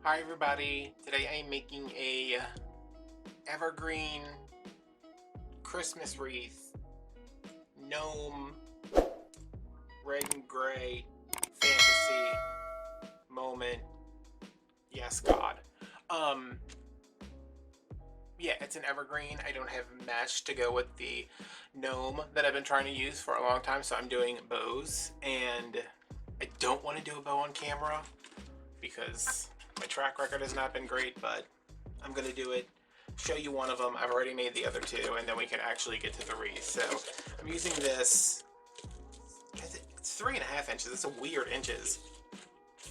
Hi everybody, today I'm making a evergreen Christmas wreath, gnome, red and gray, fantasy moment, yes God. Yeah, it's an evergreen. I don't have mesh to go with the gnome that I've been trying to use for a long time, so I'm doing bows, and I don't want to do a bow on camera because my track record has not been great, but I'm gonna do it, show you one of them. I've already made the other two, and then we can actually get to the wreath. So I'm using this, it's 3.5 inches. It's a weird inches.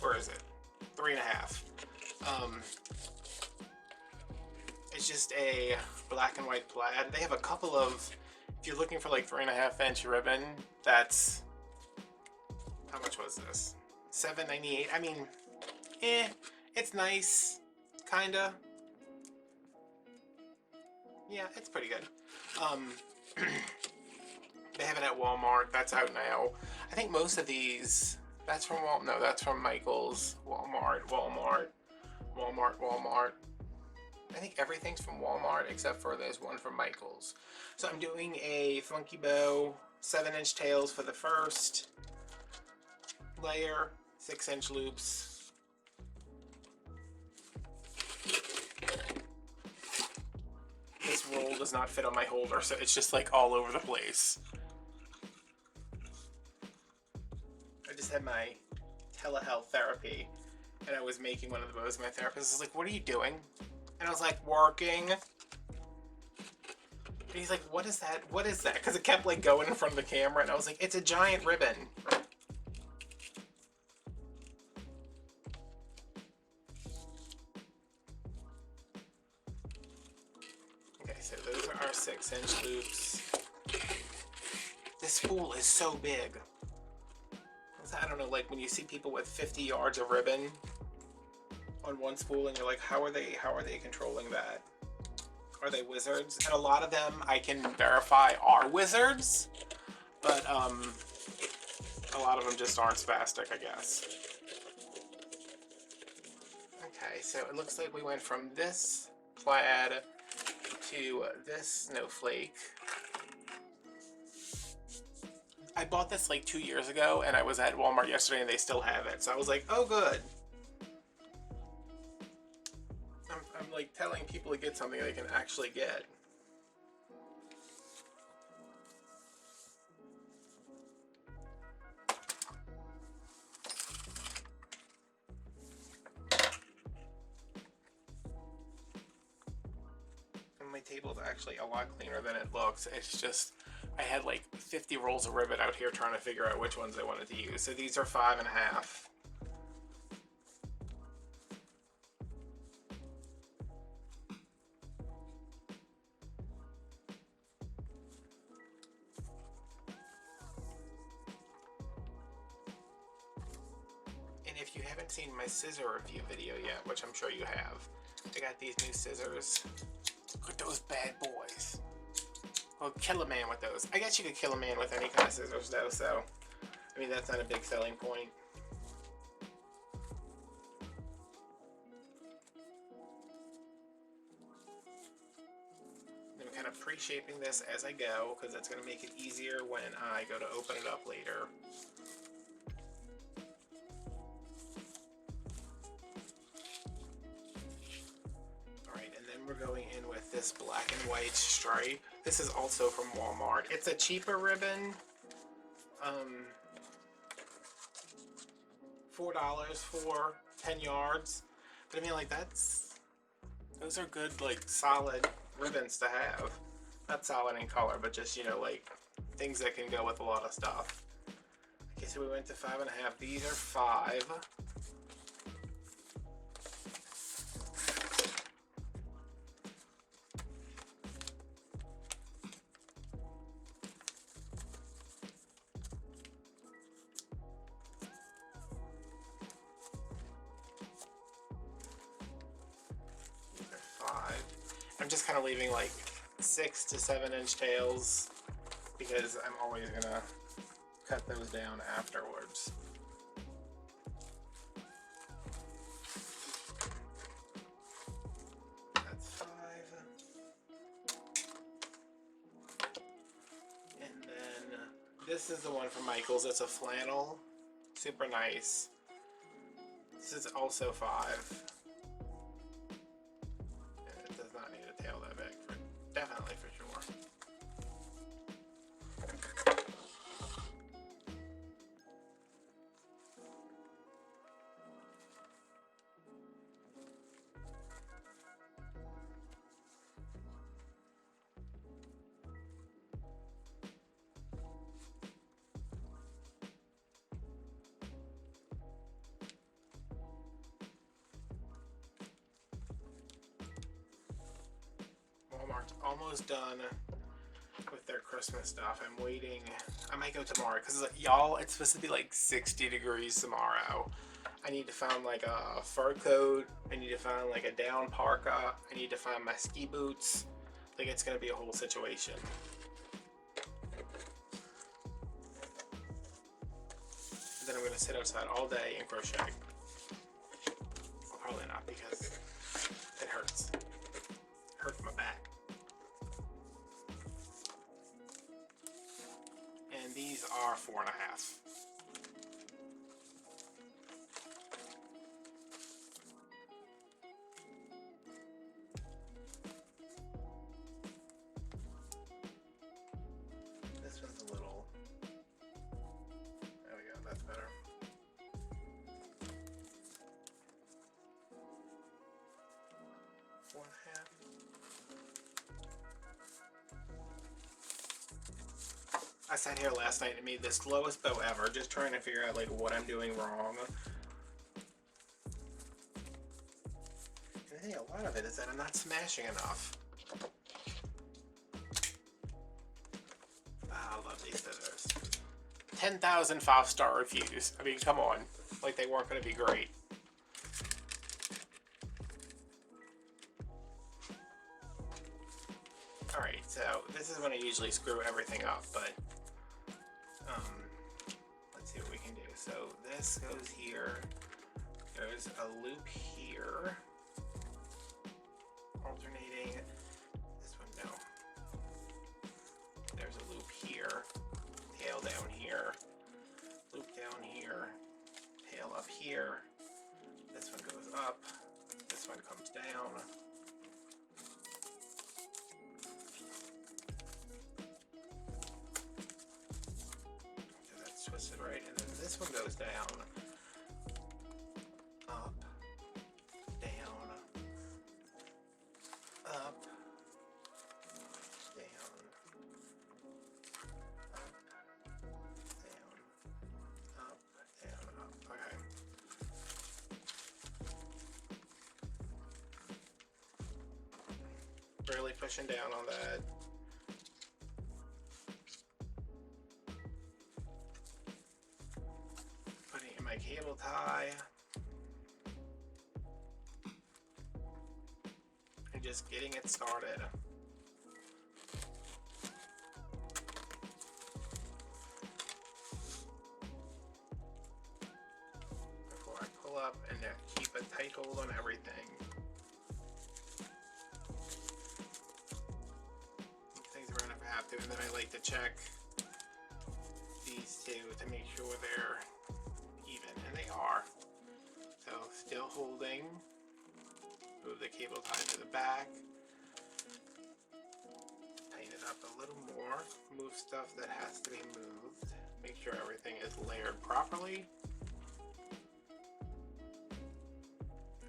Where is it? 3.5. It's just a black and white plaid. They have a couple of, if you're looking for like 3.5 inch ribbon, that's, how much was this? $7.98. I mean, it's nice, kinda. Yeah, it's pretty good. They have it at Walmart. That's out now. I think most of these, that's from no, that's from Michael's. Walmart. I think everything's from Walmart except for there's one from Michael's. So I'm doing a funky bow, 7-inch tails for the first layer, 6-inch loops. This roll does not fit on my holder, so it's just like all over the place. I just had my telehealth therapy, and I was making one of the bows. My therapist was like, "What are you doing?" And I was like, "Working." And he's like, "What is that? What is that?" Because it kept like going in front of the camera, and I was like, "It's a giant ribbon." Okay, so those are our 6-inch loops. This spool is so big. I don't know, like when you see people with 50 yards of ribbon on one spool, and you're like, how are they controlling that? Are they wizards? And a lot of them I can verify are wizards, but a lot of them just aren't spastic, I guess. Okay, so it looks like we went from this plaid to this snowflake. I bought this like 2 years ago, and I was at Walmart yesterday and they still have it, so I was like, oh good. I'm like telling people to get something they can actually get. And my table's actually a lot cleaner than it looks. It's just, I had like 50 rolls of ribbon out here trying to figure out which ones I wanted to use. So these are 5.5. And if you haven't seen my scissor review video yet, which I'm sure you have, I got these new scissors. Look at those bad boys. Well, kill a man with those. I guess you could kill a man with any kind of scissors though, so I mean that's not a big selling point. I'm kind of pre-shaping this as I go because that's going to make it easier when I go to open it up later. Alright, and then we're going in with this black and white stripe. This is also from Walmart. It's a cheaper ribbon. $4 for 10 yards. But I mean, like, those are good, like, solid ribbons to have. Not solid in color, but just, you know, like, things that can go with a lot of stuff. Okay, so we went to 5.5. These are 5. I'm just kind of leaving like 6 to 7 inch tails because I'm always gonna cut those down afterwards. That's 5. And then this is the one from Michaels. It's a flannel. Super nice. This is also 5. And it does not need a tail that big, definitely for sure. Walmart's almost done with their Christmas stuff. I'm waiting. I might go tomorrow because y'all, it's supposed to be like 60 degrees tomorrow. I need to find like a fur coat. I need to find like a down parka. I need to find my ski boots. Like it's gonna be a whole situation. And then I'm gonna sit outside all day and crochet. Well, probably not because it hurts. It hurts my back. And these are 4.5. This one's a little. There we go. That's better. Four and a half. I sat here last night and made the slowest bow ever, just trying to figure out like what I'm doing wrong. And I think a lot of it is that I'm not smashing enough. Ah, I love these scissors. 10,000 5-star reviews. I mean, come on. Like they weren't going to be great. Alright, so this is when I usually screw everything up, but let's see what we can do. So this goes here. There's a loop here. Alternating. This one, no. There's a loop here. Tail down here. Loop down here. Tail up here. This one goes up. This one comes down. Twisted right, and then this one goes down, up, down, up, down, up, down, up. Okay. Really pushing down on that. My cable tie and just getting it started. Before I pull up and keep a tight hold on everything. Things around if I have to, and then I like to check these two to make sure they're even, and they are. So still holding. Move the cable tie to the back. Tighten it up a little more. Move stuff that has to be moved. Make sure everything is layered properly.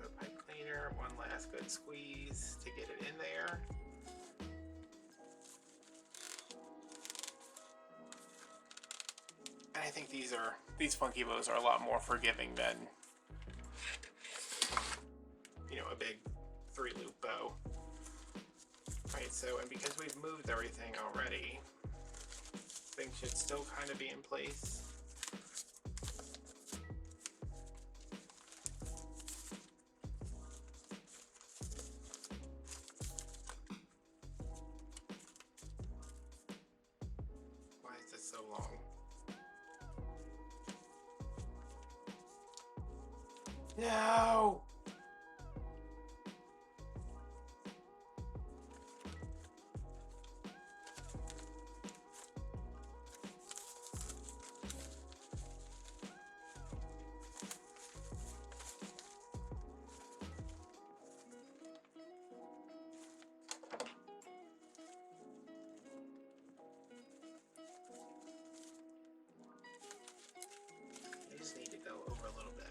The pipe cleaner, one last good squeeze to get it in there. And I think these funky bows are a lot more forgiving than, you know, a big 3-loop bow. Right, so, and because we've moved everything already, things should still kind of be in place. No! I just need to go over a little bit.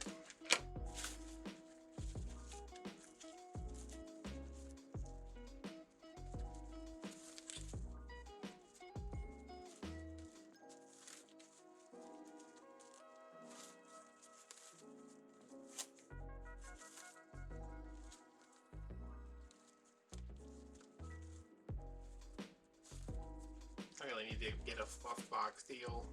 I really need to get a fluff box deal.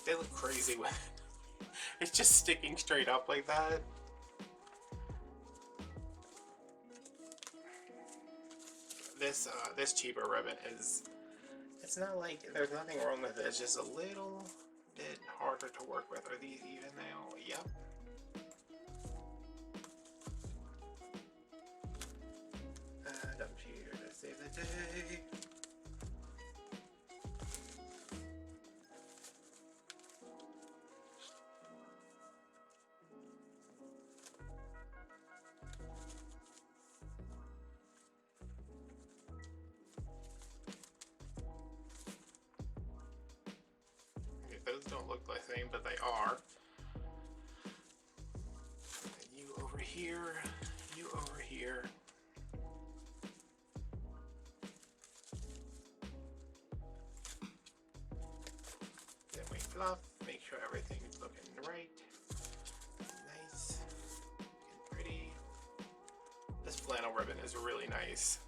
They look crazy with it. It's just sticking straight up like that. This cheaper ribbon is, it's not like there's nothing wrong with it, it's just a little bit harder to work with. Are these even now? Yep. And I'm here to save the day. Those don't look the same, but they are. You over here, you over here. Then we fluff, make sure everything's looking right. Nice and pretty. This flannel ribbon is really nice.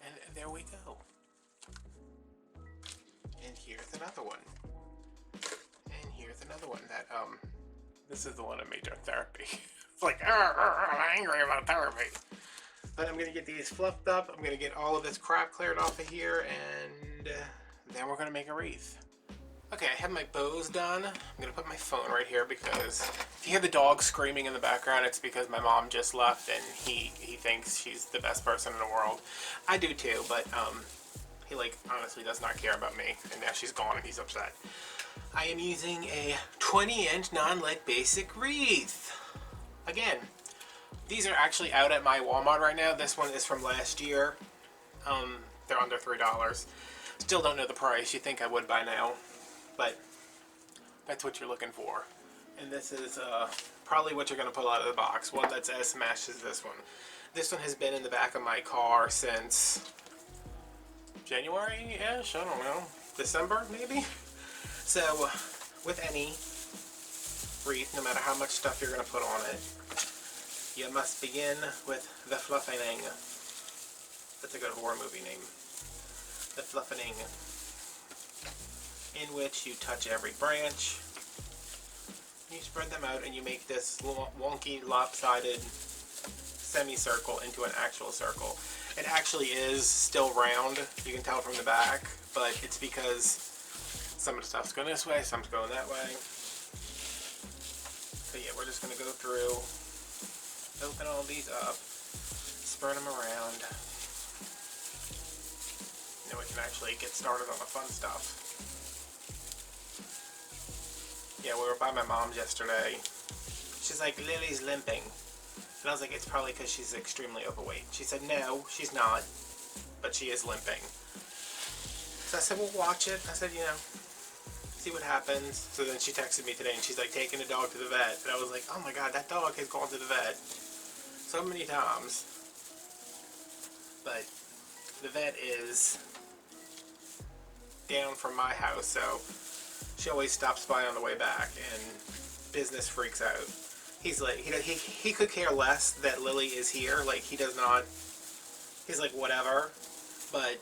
And there we go. And here's another one. And here's another one that, this is the one I made during therapy. It's like, I'm angry about therapy. But I'm gonna get these fluffed up. I'm gonna get all of this crap cleared off of here, and then we're gonna make a wreath. Okay, I have my bows done. I'm gonna put my phone right here because if you hear the dog screaming in the background, it's because my mom just left and he thinks she's the best person in the world. I do too, but he honestly does not care about me, and now she's gone and he's upset. I am using a 20-inch non-lead basic wreath. Again, these are actually out at my Walmart right now. This one is from last year. They're under $3. Still don't know the price. You think I would by now, but that's what you're looking for. And this is probably what you're going to pull out of the box. One that's as smashed as this one. This one has been in the back of my car since January-ish, I don't know, December maybe? So with any wreath, no matter how much stuff you're going to put on it, you must begin with the fluffening. That's a good horror movie name. The fluffening, in which you touch every branch, you spread them out, and you make this wonky, lopsided semicircle into an actual circle. It actually is still round, you can tell from the back, but it's because Some of the stuff's going this way, some's going that way. So yeah, we're just going to go through, open all these up, spread them around. Then we can actually get started on the fun stuff. Yeah, we were by my mom's yesterday. She's like, Lily's limping. And I was like, it's probably because she's extremely overweight. She said, no, she's not, but she is limping. So I said, well, watch it. I said, you know, see what happens. So then she texted me today and she's like, taking the dog to the vet. And I was like, oh my God, that dog has gone to the vet so many times. But the vet is down from my house, so she always stops by on the way back, and business freaks out. He's like, he could care less that Lily is here. Like, he does not, he's like, whatever. But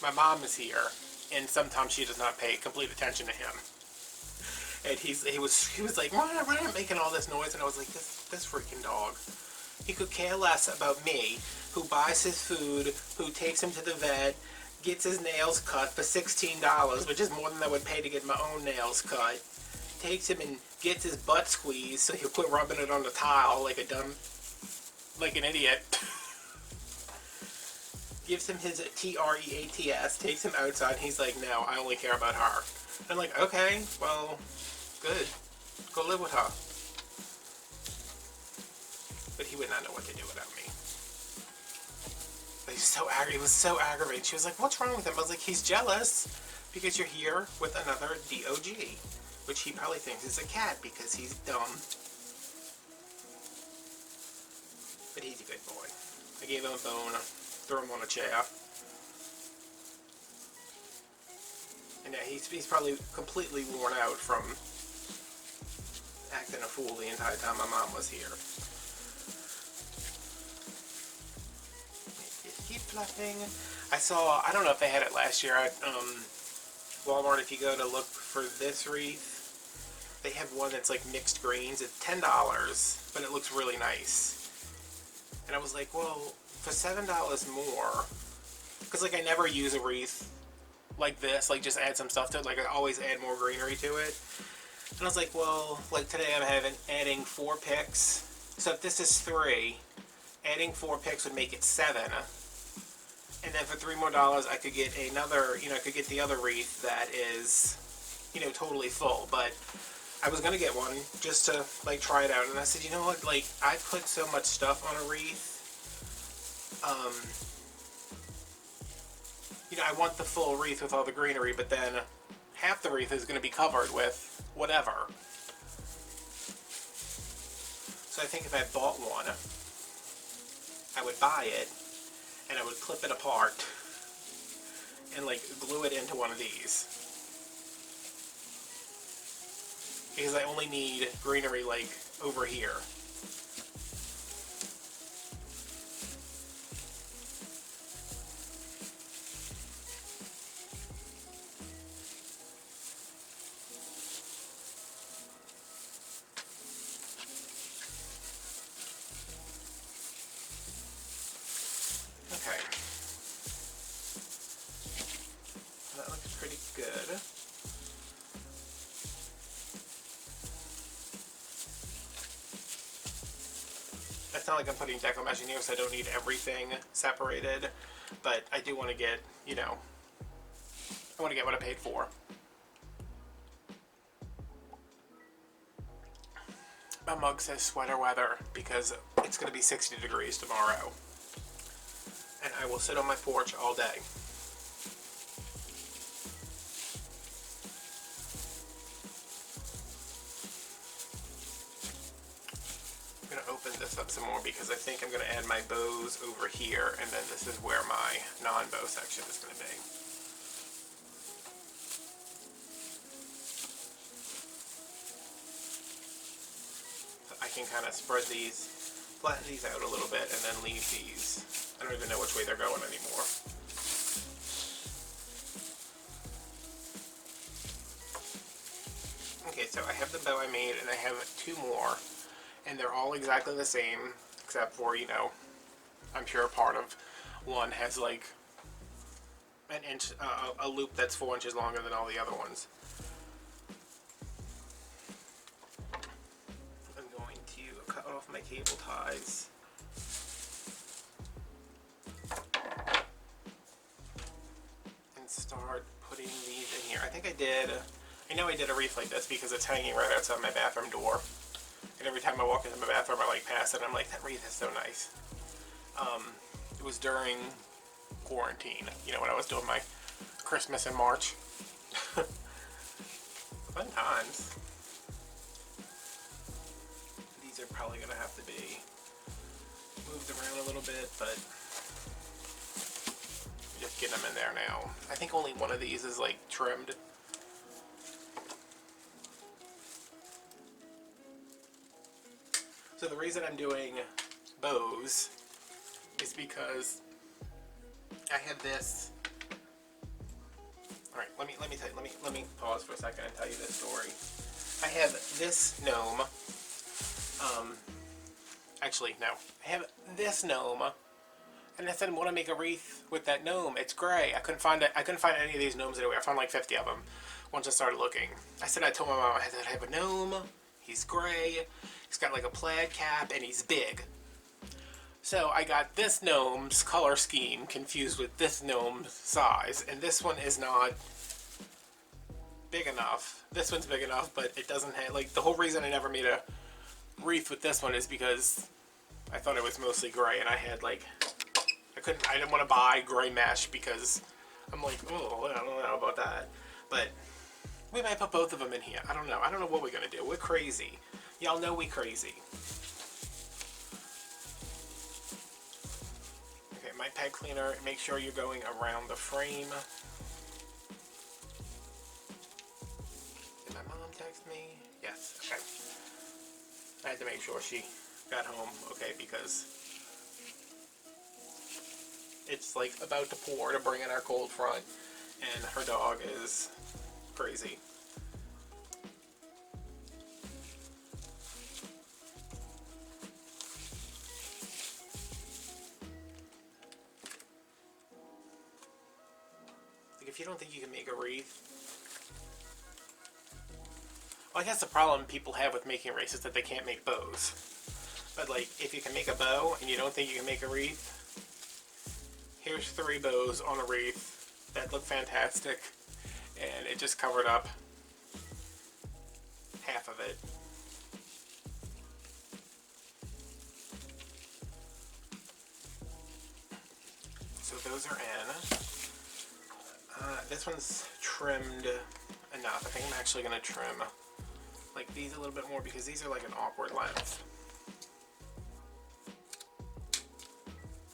my mom is here, and sometimes she does not pay complete attention to him. And he was like, why am I making all this noise? And I was like, this freaking dog. He could care less about me, who buys his food, who takes him to the vet, gets his nails cut for $16, which is more than I would pay to get my own nails cut. Takes him and gets his butt squeezed so he'll quit rubbing it on the tile like like an idiot. Gives him his TREATS, takes him outside, and he's like, no, I only care about her. And I'm like, okay, well, good. Go live with her. But he would not know what to do without me. But he was so aggravated. She was like, what's wrong with him? I was like, he's jealous because you're here with another DOG, which he probably thinks is a cat because he's dumb. But he's a good boy. I gave him a bone, threw him on a chair. And yeah, he's probably completely worn out from acting a fool the entire time my mom was here. Keep fluffing. I don't know if they had it last year at Walmart. If you go to look for this wreath, they have one that's like mixed greens. It's $10, but it looks really nice. And I was like, well, for $7 more, because like I never use a wreath like this, like just add some stuff to it. Like I always add more greenery to it. And I was like, well, like today I'm adding 4 picks. So if this is 3, adding 4 picks would make it 7. And then for $3 more, I could get another, I could get the other wreath that is, totally full. But I was going to get one just to, like, try it out. And I said, you know what, like, I put so much stuff on a wreath. I want the full wreath with all the greenery, but then half the wreath is going to be covered with whatever. So I think if I bought one, I would buy it, and I would clip it apart and like glue it into one of these. Because I only need greenery like over here. Okay. That looks pretty good. It's not like I'm putting deco mesh in here, so I don't need everything separated, but I do want to get, I want to get what I paid for. My mug says sweater weather because it's going to be 60 degrees tomorrow. And I will sit on my porch all day. I'm going to open this up some more because I think I'm going to add my bows over here, and then this is where my non-bow section is going to be. So I can kind of spread these, flatten these out a little bit, and then leave these. I don't even know which way they're going anymore. Okay, so I have the bow I made, and I have 2 more, and they're all exactly the same, except for, I'm sure part of one has like an inch, a loop that's 4 inches longer than all the other ones. I'm going to cut off my cable ties. And start putting these in here. I know I did a wreath like this because it's hanging right outside my bathroom door. And every time I walk into my bathroom, I like pass it and I'm like, that wreath is so nice. It was during quarantine, you know, when I was doing my Christmas in March. Fun times. These are probably going to have to be moved around a little bit, but just get them in there now. I think only one of these is like trimmed. So the reason I'm doing bows is because I have this. All right, let me pause for a second and tell you this story. I have this gnome. Actually, no. I have this gnome, and I said I want to make a wreath with that gnome. It's gray. I couldn't find it. I couldn't find any of these gnomes anywhere. I found like 50 of them once I started looking. I told my mom I said I have a gnome. He's gray. He's got like a plaid cap, and he's big. So I got this gnome's color scheme confused with this gnome's size, and this one is not big enough. This one's big enough, but it doesn't have, like, the whole reason I never made a wreath with this one is because I thought it was mostly gray, and I had, like, I didn't want to buy gray mesh because I'm like, oh, I don't know about that. But we might put both of them in here. I don't know. I don't know what we're going to do. We're crazy. Y'all know we crazy. My peg cleaner, make sure you're going around the frame. Did my mom text me? Yes, okay. I had to make sure she got home okay because it's like about to pour to bring in our cold front and her dog is crazy. If you don't think you can make a wreath, well, I guess the problem people have with making wreaths is that they can't make bows. But like, if you can make a bow and you don't think you can make a wreath, here's 3 bows on a wreath that look fantastic, and it just covered up half of it. So those are in. This one's trimmed enough. I think I'm actually going to trim like these a little bit more because these are like an awkward length.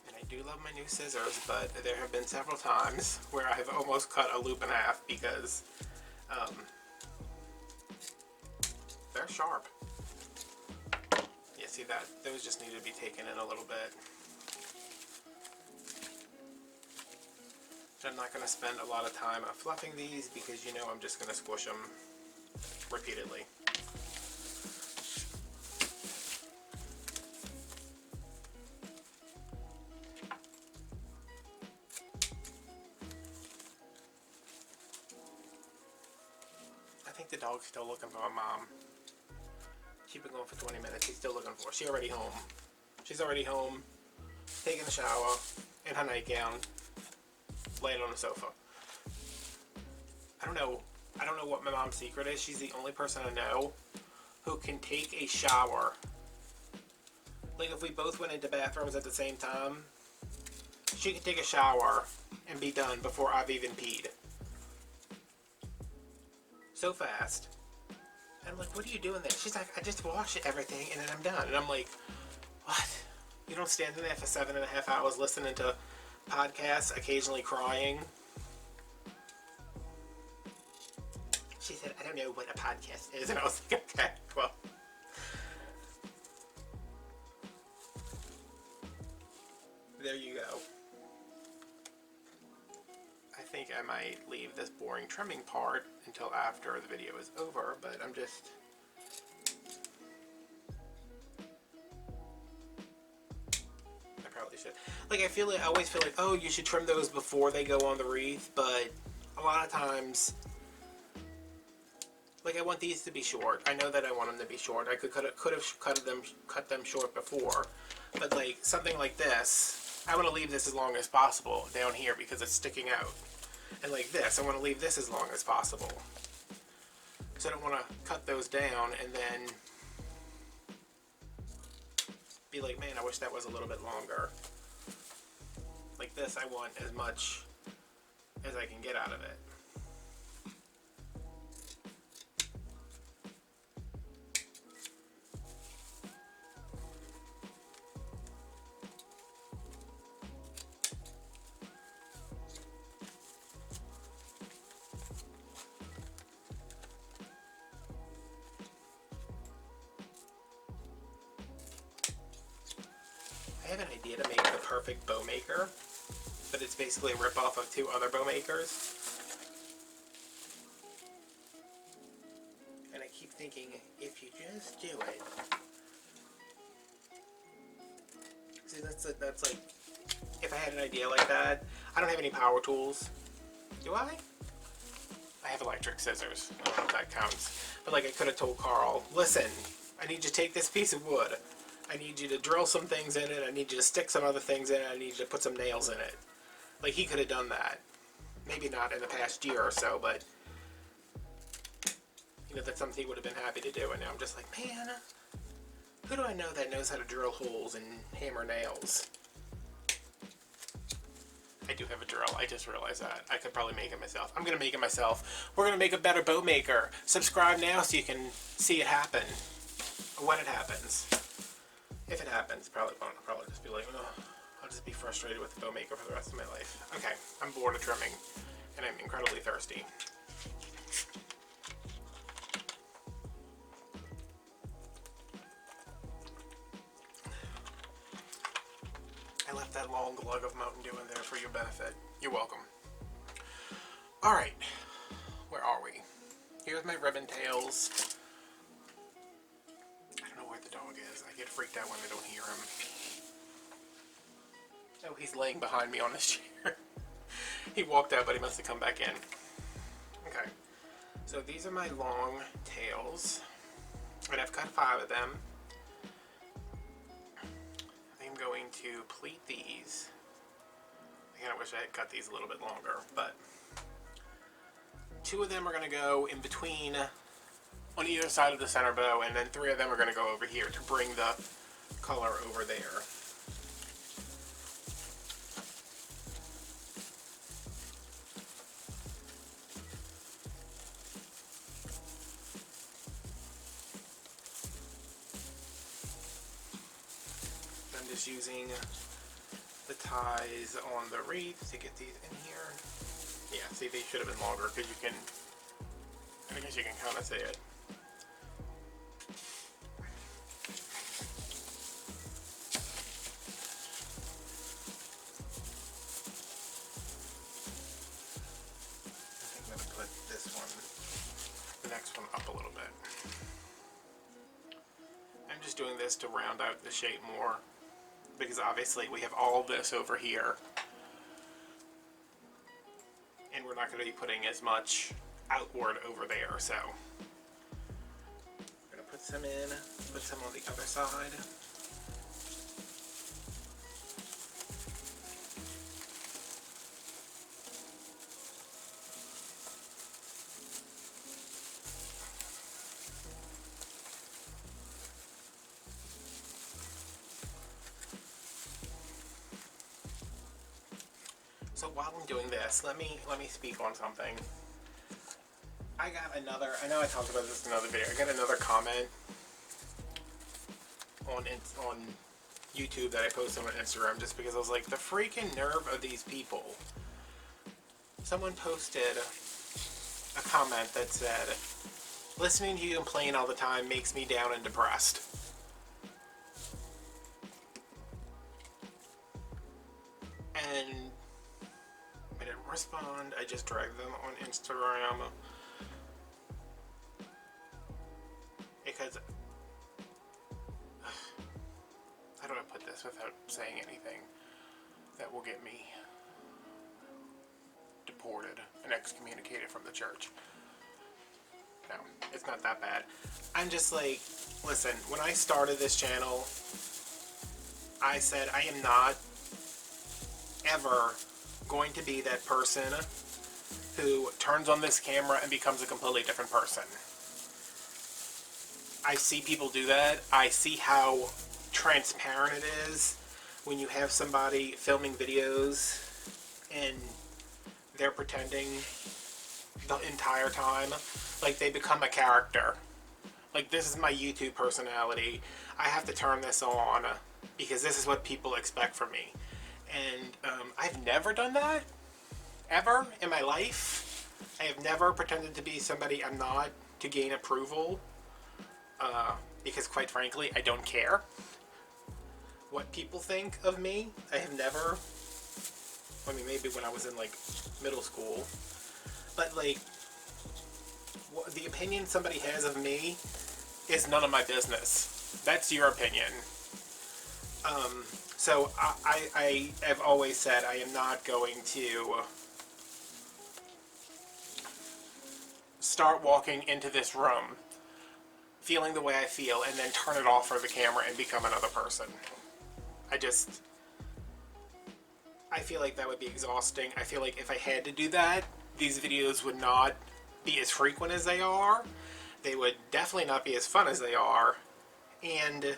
And I do love my new scissors, but there have been several times where I have almost cut a loop in half because they're sharp. Yeah, see that? Those just need to be taken in a little bit. I'm not going to spend a lot of time fluffing these because you know I'm just going to squish them repeatedly. I think the dog's still looking for my mom. She's been going for 20 minutes. He's still looking for her. She's already home. She's already home, taking a shower in her nightgown, laying on the sofa. I don't know what my mom's secret is. She's the only person I know who can take a shower. Like if we both went into bathrooms at the same time, she could take a shower and be done before I've even peed. So fast. And I'm like, what are you doing there? She's like, I just wash everything and then I'm done. And I'm like, what? You don't stand in there for 7.5 hours listening to podcasts, occasionally crying? She said, I don't know what a podcast is. And I was like, okay, well. There you go. I think I might leave this boring trimming part until after the video is over, but I'm just... I probably should. Like I always feel like, oh, you should trim those before they go on the wreath, but a lot of times, like I want these to be short. I know that I want them to be short. I could have cut them short before, but like something like this, I want to leave this as long as possible down here because it's sticking out. And like this, I want to leave this as long as possible. So I don't want to cut those down and then be like, man, I wish that was a little bit longer. Like this, I want as much as I can get out of it. I have an idea to make the perfect bow maker, but it's basically a rip-off of two other bow makers. And I keep thinking, if you just do it... See, that's like... If I had an idea like that, I don't have any power tools. Do I? I have electric scissors. I don't know if that counts. But like I could have told Carl, listen, I need you to take this piece of wood. I need you to drill some things in it. I need you to stick some other things in it. I need you to put some nails in it. Like, he could have done that. Maybe not in the past year or so, but, you know, that's something he would have been happy to do. And now I'm just like, man, who do I know that knows how to drill holes and hammer nails? I do have a drill. I just realized that. I could probably make it myself. I'm going to make it myself. We're going to make a better bow maker. Subscribe now so you can see it happen. When it happens. If it happens, probably won't. I'll probably just be like, oh, I'll just be frustrated with the bow maker for the rest of my life. Okay, I'm bored of trimming, and I'm incredibly thirsty. I left that long glug of Mountain Dew in there for your benefit. You're welcome. Alright, where are we? Here's my ribbon tails. I don't know where the dog is. I get freaked out when I don't hear him. Oh, he's laying behind me on this chair. He walked out, but he must have come back in. Okay, so these are my long tails, and I've cut 5 of them. I'm going to pleat these. I kind of wish I had cut these a little bit longer, but 2 of them are going to go in between on either side of the center bow, and then 3 of them are going to go over here to bring the color over there. I'm just using the ties on the wreath to get these in here. Yeah, see, they should have been longer because you can, I guess you can kind of see it. I'm going to put this one, the next one up a little bit. I'm just doing this to round out the shape more, because obviously we have all this over here, and we're not going to be putting as much outward over there, so I'm going to put some in, put some on the other side. So while I'm doing this, let me speak on something. I got another, I know I talked about this in another video, I got another comment on YouTube that I posted on Instagram just because I was like, the freaking nerve of these people. Someone posted a comment that said, listening to you complain all the time makes me down and depressed. And I didn't respond, I just dragged them on Instagram because how do I put this without saying anything? that will get me deported and excommunicated from the church. No, it's not that bad. I'm just like, listen, when I started this channel, I said I am not ever going to be that person who turns on this camera and becomes a completely different person. I see people do that. I see how transparent it is when you have somebody filming videos and they're pretending the entire time. Like they become a character. Like, this is my YouTube personality. I have to turn this on because this is what people expect from me. And I've never done that, ever, in my life. I have never pretended to be somebody I'm not to gain approval. Because quite frankly, I don't care what people think of me. I have never, I mean, maybe when I was in like middle school, but like the opinion somebody has of me is none of my business. That's your opinion. So I have always said I am not going to start walking into this room feeling the way I feel and then turn it off for the camera and become another person. I feel like that would be exhausting. I feel like if I had to do that, these videos would not be as frequent as they are. They would definitely not be as fun as they are. And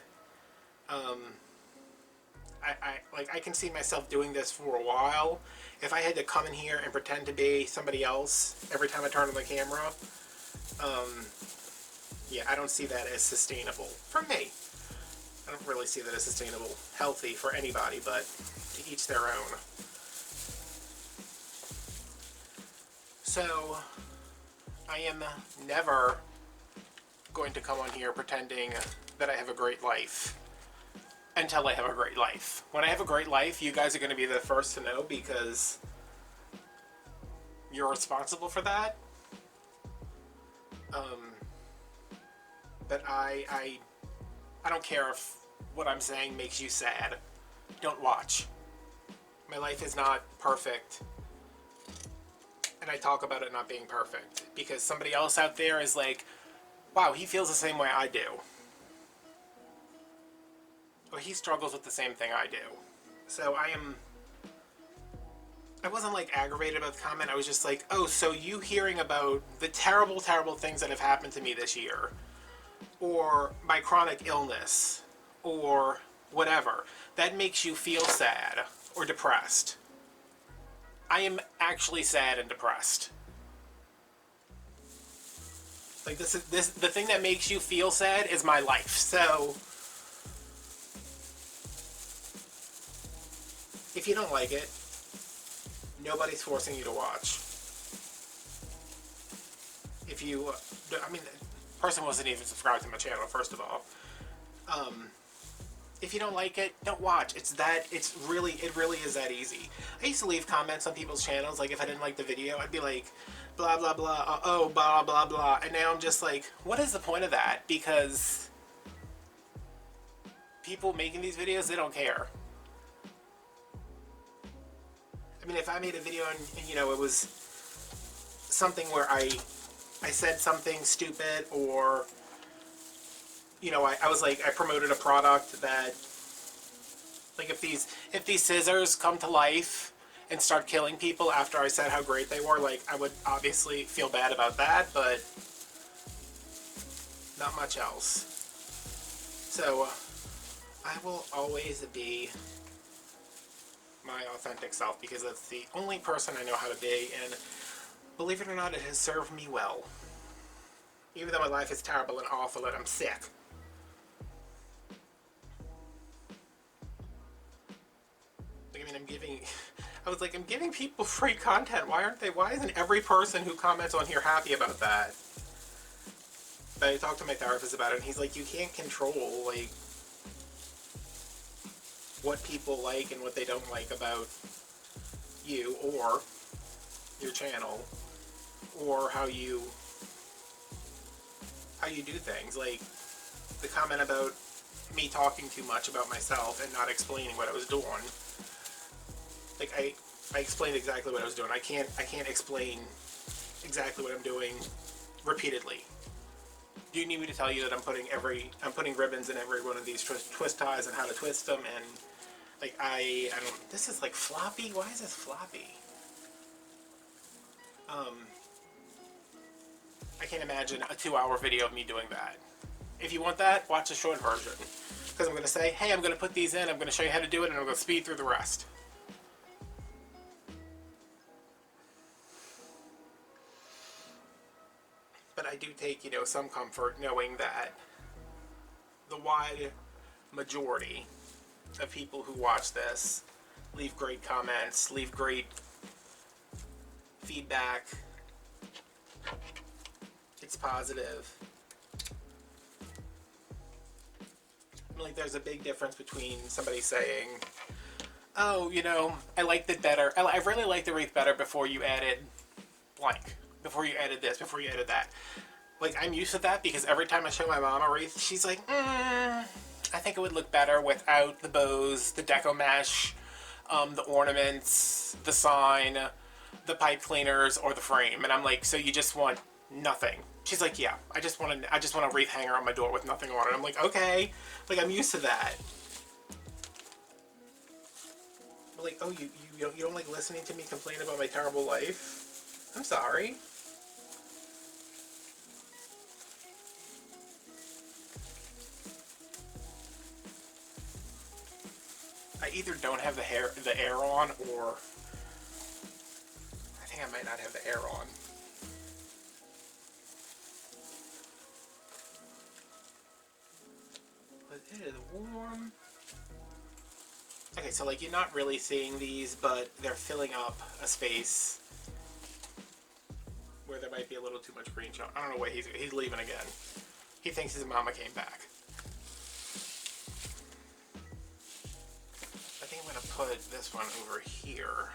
I can see myself doing this for a while. If I had to come in here and pretend to be somebody else every time I turn on the camera, yeah, I don't see that as sustainable for me. I don't really see that as sustainable, healthy for anybody, but to each their own. So, I am never going to come on here pretending that I have a great life until I have a great life. When I have a great life, you guys are going to be the first to know because you're responsible for that. But I don't care if what I'm saying makes you sad. Don't watch. My life is not perfect. And I talk about it not being perfect because somebody else out there is like, wow, he feels the same way I do. Or he struggles with the same thing I do. So I wasn't like aggravated about the comment. I was just like, oh, so you hearing about the terrible, terrible things that have happened to me this year, or my chronic illness, or whatever, that makes you feel sad or depressed. I am actually sad and depressed. Like the thing that makes you feel sad is my life. So if you don't like it, nobody's forcing you to watch. If you, I mean, the person wasn't even subscribed to my channel, first of all. If you don't like it, don't watch. It really is that easy. I used to leave comments on people's channels, like if I didn't like the video, I'd be like, blah, blah, blah, oh, blah, blah, blah. And now I'm just like, what is the point of that? Because people making these videos, they don't care. I mean, if I made a video and you know, it was something where I said something stupid, or you know, I was like, I promoted a product that, like, if these scissors come to life and start killing people after I said how great they were, like, I would obviously feel bad about that, but not much else. So, I will always be my authentic self because that's the only person I know how to be, and believe it or not, it has served me well. Even though my life is terrible and awful and I'm sick. Like, I mean, I'm giving people free content. Why isn't every person who comments on here happy about that? But I talked to my therapist about it, and he's like, you can't control, like, what people like and what they don't like about you or your channel or how you do things. Like the comment about me talking too much about myself and not explaining what I was doing. Like I explained exactly what I was doing. I can't explain exactly what I'm doing repeatedly. Do you need me to tell you that I'm putting ribbons in every one of these twist ties and how to twist them, and like I don't, this is like floppy. Why is this floppy? I can't imagine a 2-hour video of me doing that. If you want that, watch the short version. Because I'm going to say, hey, I'm going to put these in, I'm going to show you how to do it, and I'm going to speed through the rest. But I do take, some comfort knowing that the wide majority of people who watch this leave great comments, leave great feedback. It's positive. Like, there's a big difference between somebody saying, oh, I liked it better. I really liked the wreath better before you added blank. Before you added this, before you added that. Like, I'm used to that because every time I show my mom a wreath, she's like, I think it would look better without the bows, the deco mesh, the ornaments, the sign, the pipe cleaners, or the frame. And I'm like, so you just want nothing? She's like, yeah, I just want a wreath hanger on my door with nothing on it. I'm like, okay, like I'm used to that. I'm like, oh, you don't like listening to me complain about my terrible life? I'm sorry. I either don't have the air on, or I think I might not have the air on. But it is warm. Okay, so like you're not really seeing these, but they're filling up a space where there might be a little too much green showing. I don't know why he's leaving again. He thinks his mama came back. I think I'm gonna put this one over here.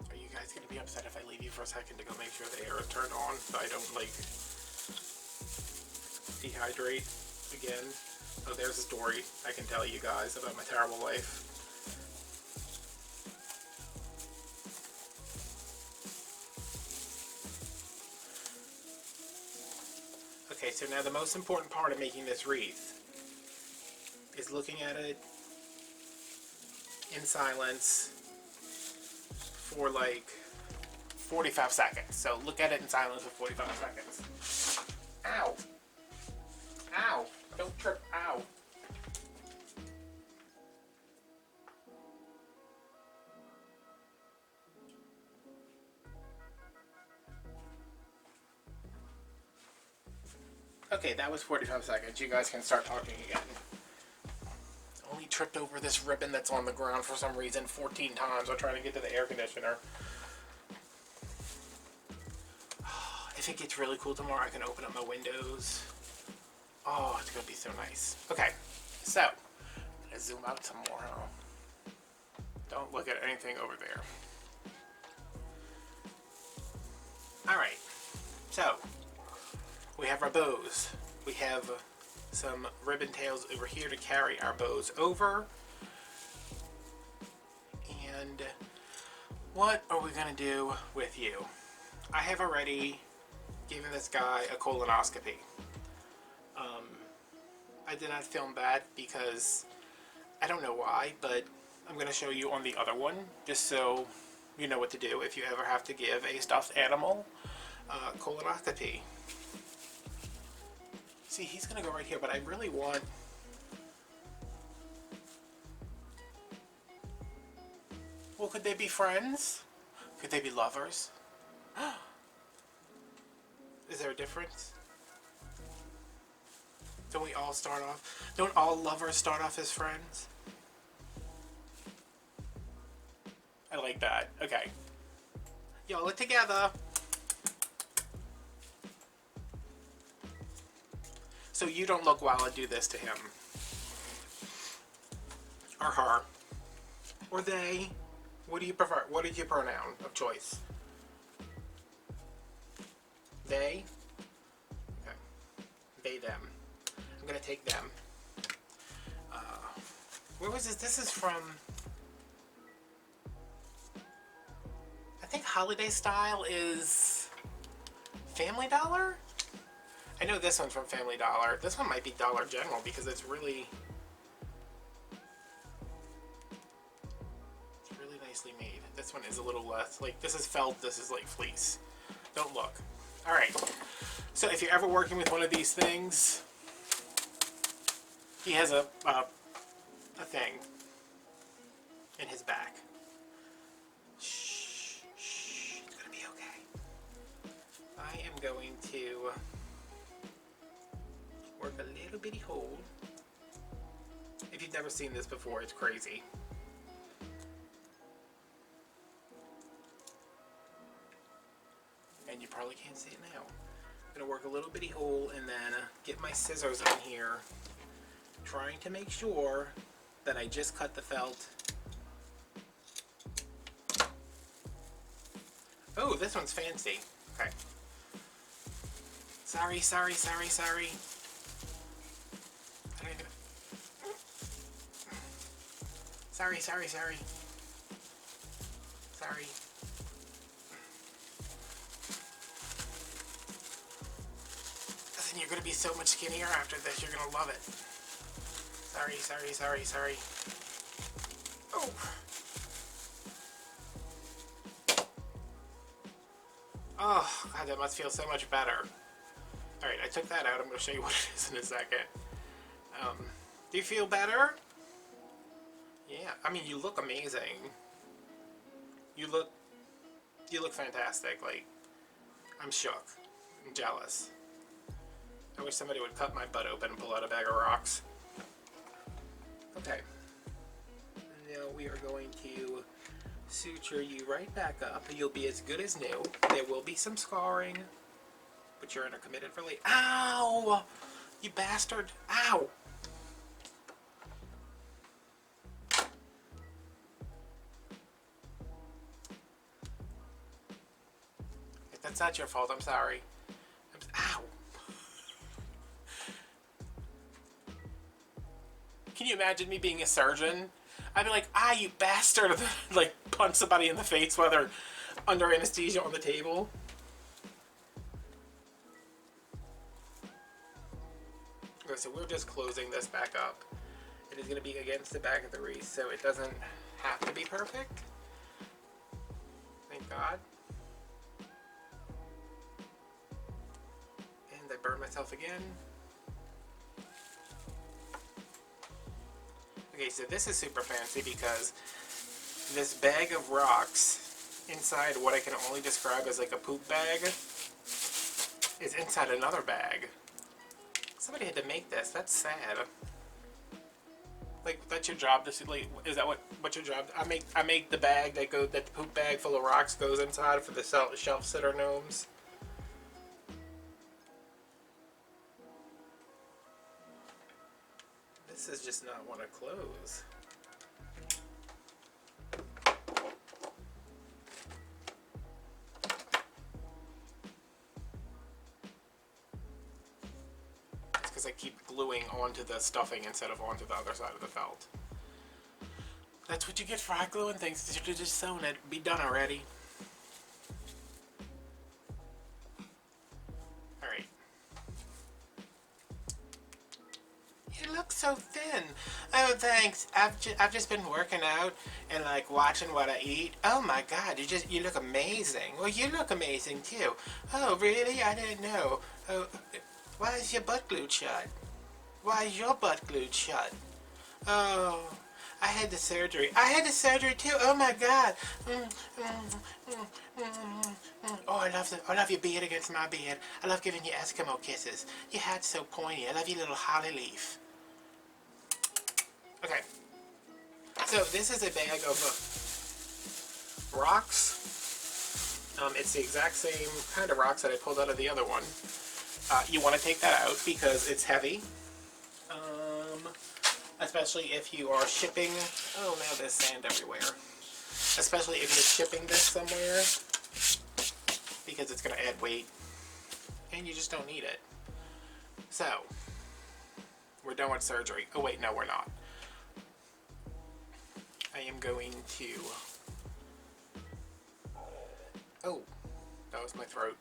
Are you guys gonna be upset if I leave you for a second to go make sure the air is turned on so I don't like dehydrate again? Oh, there's a story I can tell you guys about my terrible life. Okay, so now the most important part of making this wreath is looking at it in silence for like 45 seconds. So look at it in silence for 45 seconds. Ow! Ow! Don't trip. Ow! Okay, that was 45 seconds. You guys can start talking again. Only tripped over this ribbon that's on the ground for some reason 14 times while trying to get to the air conditioner. If it gets really cool tomorrow, I can open up my windows. Oh, it's gonna be so nice. Okay, so I'm gonna zoom out some more. Don't look at anything over there. Alright, so we have our bows. We have some ribbon tails over here to carry our bows over. And what are we gonna do with you? I have already given this guy a colonoscopy. I did not film that because I don't know why, but I'm going to show you on the other one just so you know what to do if you ever have to give a stuffed animal colonoscopy. See, he's going to go right here, but I really want... Well, could they be friends? Could they be lovers? Is there a difference? Don't we all start off... Don't all lovers start off as friends? I like that. Okay. Y'all are together. So you don't look while I do this to him. Or her. Or they. What do you prefer? What is your pronoun of choice? they? Okay. They, them. I'm going to take them. Where was this? This is from... I think Holiday Style is Family Dollar? I know this one's from Family Dollar. This one might be Dollar General because it's really nicely made. This one is a little less, like, this is felt, this is like fleece. Don't look. Alright, so if you're ever working with one of these things, he has a thing in his back. Shh, shh, it's gonna be okay. I am going to work a little bitty hole. If you've never seen this before, it's crazy. And you probably can't see it now. I'm gonna work a little bitty hole and then get my scissors in here, trying to make sure that I just cut the felt. Oh, this one's fancy. Okay. Sorry. I don't even... Sorry. Listen, you're gonna be so much skinnier after this, you're gonna love it. Sorry. Oh! Oh, God, that must feel so much better. Alright, I took that out. I'm going to show you what it is in a second. Do you feel better? Yeah, I mean, you look amazing. You look fantastic. Like, I'm shook. I'm jealous. I wish somebody would cut my butt open and pull out a bag of rocks. Okay. Now we are going to suture you right back up. You'll be as good as new. There will be some scarring, but you're in a committed relationship. Ow! You bastard! Ow! That's not your fault. I'm sorry. Ow! Can you imagine me being a surgeon? I'd be like, you bastard! Like, punch somebody in the face while they're under anesthesia on the table. Okay, so we're just closing this back up. It is going to be against the back of the wreath, so it doesn't have to be perfect. Thank God. And I burned myself again. Okay, so this is super fancy because this bag of rocks inside what I can only describe as like a poop bag is inside another bag. Somebody had to make this. That's sad. Like, that's your job. This is like, is that what's your job? I make the bag that the poop bag full of rocks goes inside for the shelf sitter gnomes. This is just not one to close. It's because I keep gluing onto the stuffing instead of onto the other side of the felt. That's what you get for hot gluing things. You should have just sewn it. Be done already. Alright. You look so thin. Oh, thanks. I've just been working out and like watching what I eat. Oh my God, you look amazing. Well, you look amazing too. Oh, really? I didn't know. Oh, why is your butt glued shut? Why is your butt glued shut? Oh, I had the surgery. I had the surgery too. Oh my God. Oh, I love your beard against my beard. I love giving you Eskimo kisses. Your hat's so pointy. I love your little holly leaf. Okay, so this is a bag of rocks. It's the exact same kind of rocks that I pulled out of the other one. You want to take that out because it's heavy, especially if you are shipping. Oh, now there's sand everywhere. Especially if you're shipping this somewhere, because it's going to add weight. and you just don't need it. So, we're done with surgery. Oh wait, no we're not. I am going to... Oh, that was my throat.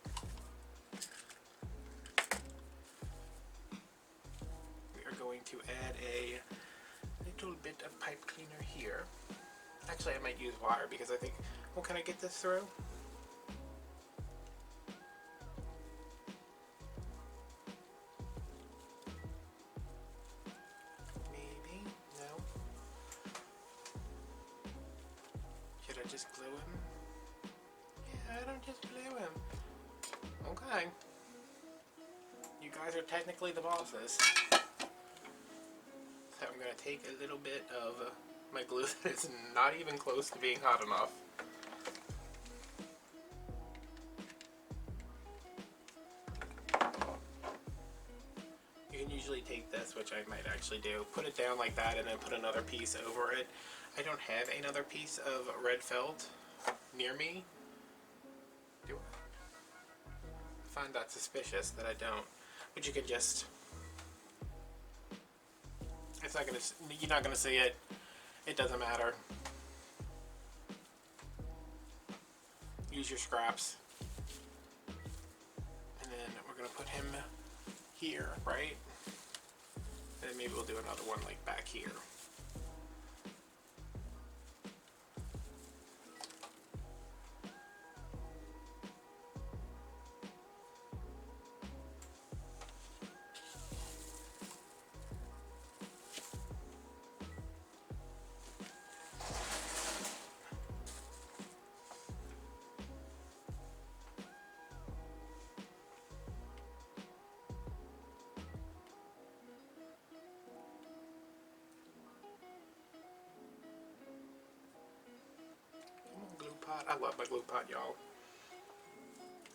We are going to add a little bit of pipe cleaner here. Actually, I might use wire because I think... Well, can I get this through? Maybe? No? Should I just glue him? Yeah, I don't just glue him. Okay. You guys are technically the bosses. So I'm going to take a little bit of my glue that is not even close to being hot enough. You can usually take this, which I might actually do, put it down like that and then put another piece over it. I don't have another piece of red felt near me. Do I find that suspicious that I don't? But you could just... It's not gonna... You're not gonna see it. It doesn't matter. Use your scraps. And then we're gonna put him here, right? And then maybe we'll do another one like back here. I love my glue pot, y'all.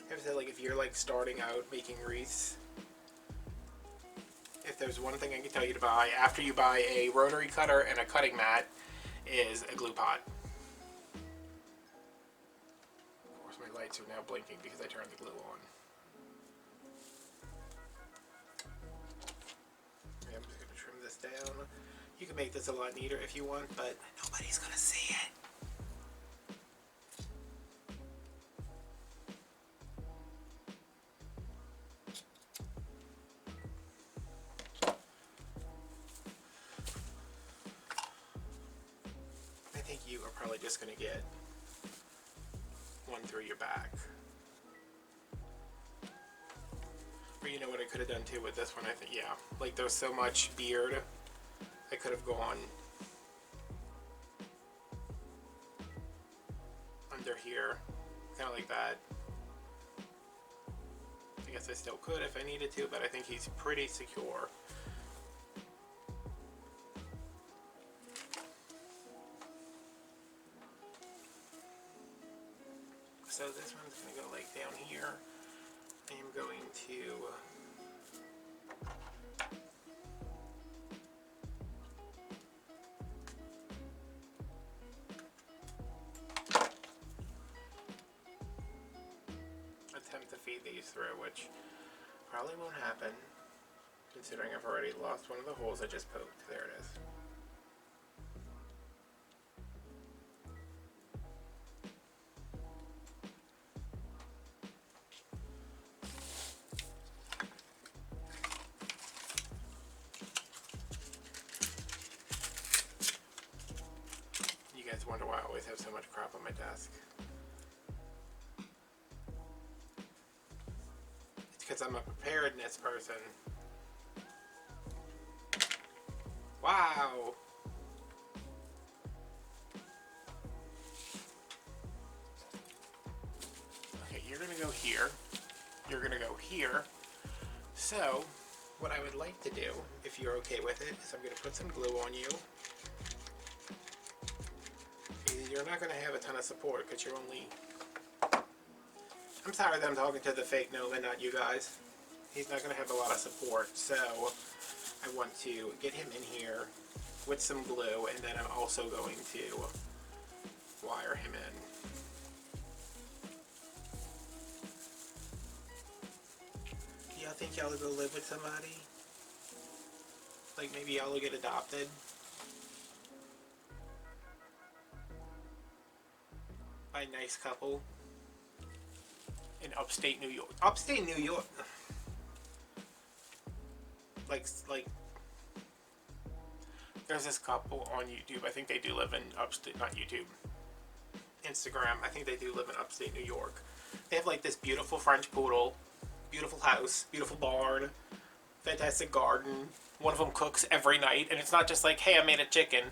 I have to say, like, if you're like starting out making wreaths, if there's one thing I can tell you to buy after you buy a rotary cutter and a cutting mat, is a glue pot. Of course, my lights are now blinking because I turned the glue on. I'm just going to trim this down. You can make this a lot neater if you want, but nobody's going to see it. I think you are probably just going to get one through your back. Or you know what I could have done too with this one, I think, yeah. Like there was so much beard, I could have gone under here, kind of like that. I guess I still could if I needed to, but I think he's pretty secure. So this one's going to go like down here. I am going to attempt to feed these through, which probably won't happen, considering I've already lost one of the holes I just poked. There it is. You guys wonder why I always have so much crap on my desk. It's because I'm a preparedness person. Wow! Okay, you're gonna go here. You're gonna go here. So, what I would like to do, if you're okay with it, is I'm gonna put some glue on you. You're not going to have a ton of support because you're only... I'm sorry that I'm talking to the fake gnome and not you guys. He's not going to have a lot of support, so I want to get him in here with some glue, and then I'm also going to wire him in. y'all to go live with somebody. Like maybe y'all will get adopted. By a nice couple. In upstate New York. Upstate New York. Like, there's this couple on YouTube. I think they do live in upstate, not YouTube, Instagram. I think they do live in upstate New York. They have like this beautiful French poodle, beautiful house, beautiful barn, fantastic garden. One of them cooks every night, and it's not just like, hey, I made a chicken.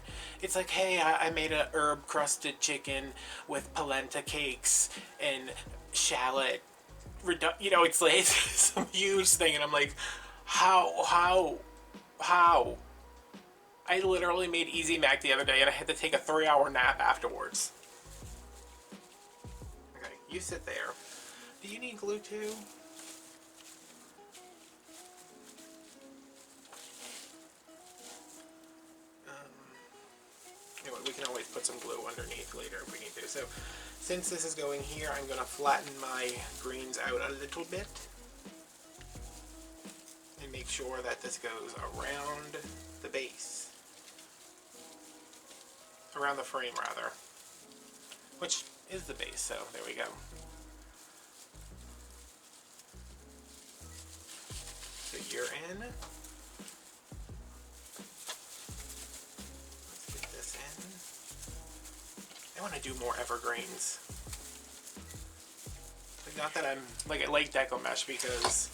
It's like, hey, I made a herb-crusted chicken with polenta cakes and shallot. You know, it's like it's some huge thing, and I'm like, how? I literally made Easy Mac the other day, and I had to take a 3-hour nap afterwards. Okay, you sit there. Do you need glue too? Anyway, we can always put some glue underneath later if we need to. So, since this is going here, I'm going to flatten my greens out a little bit. And make sure that this goes around the base. Around the frame, rather. Which is the base, so there we go. So you're in. Let's get this in. I want to do more evergreens. Like, not that I'm like I like deco mesh because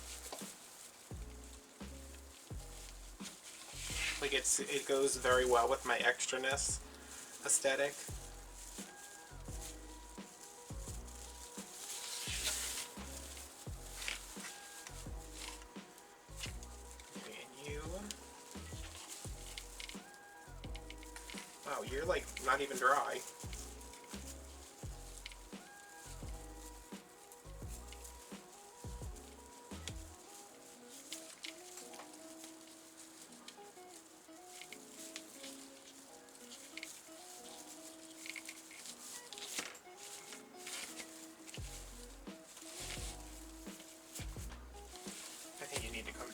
like it goes very well with my extraness aesthetic. And you. Wow, you're like not even dry.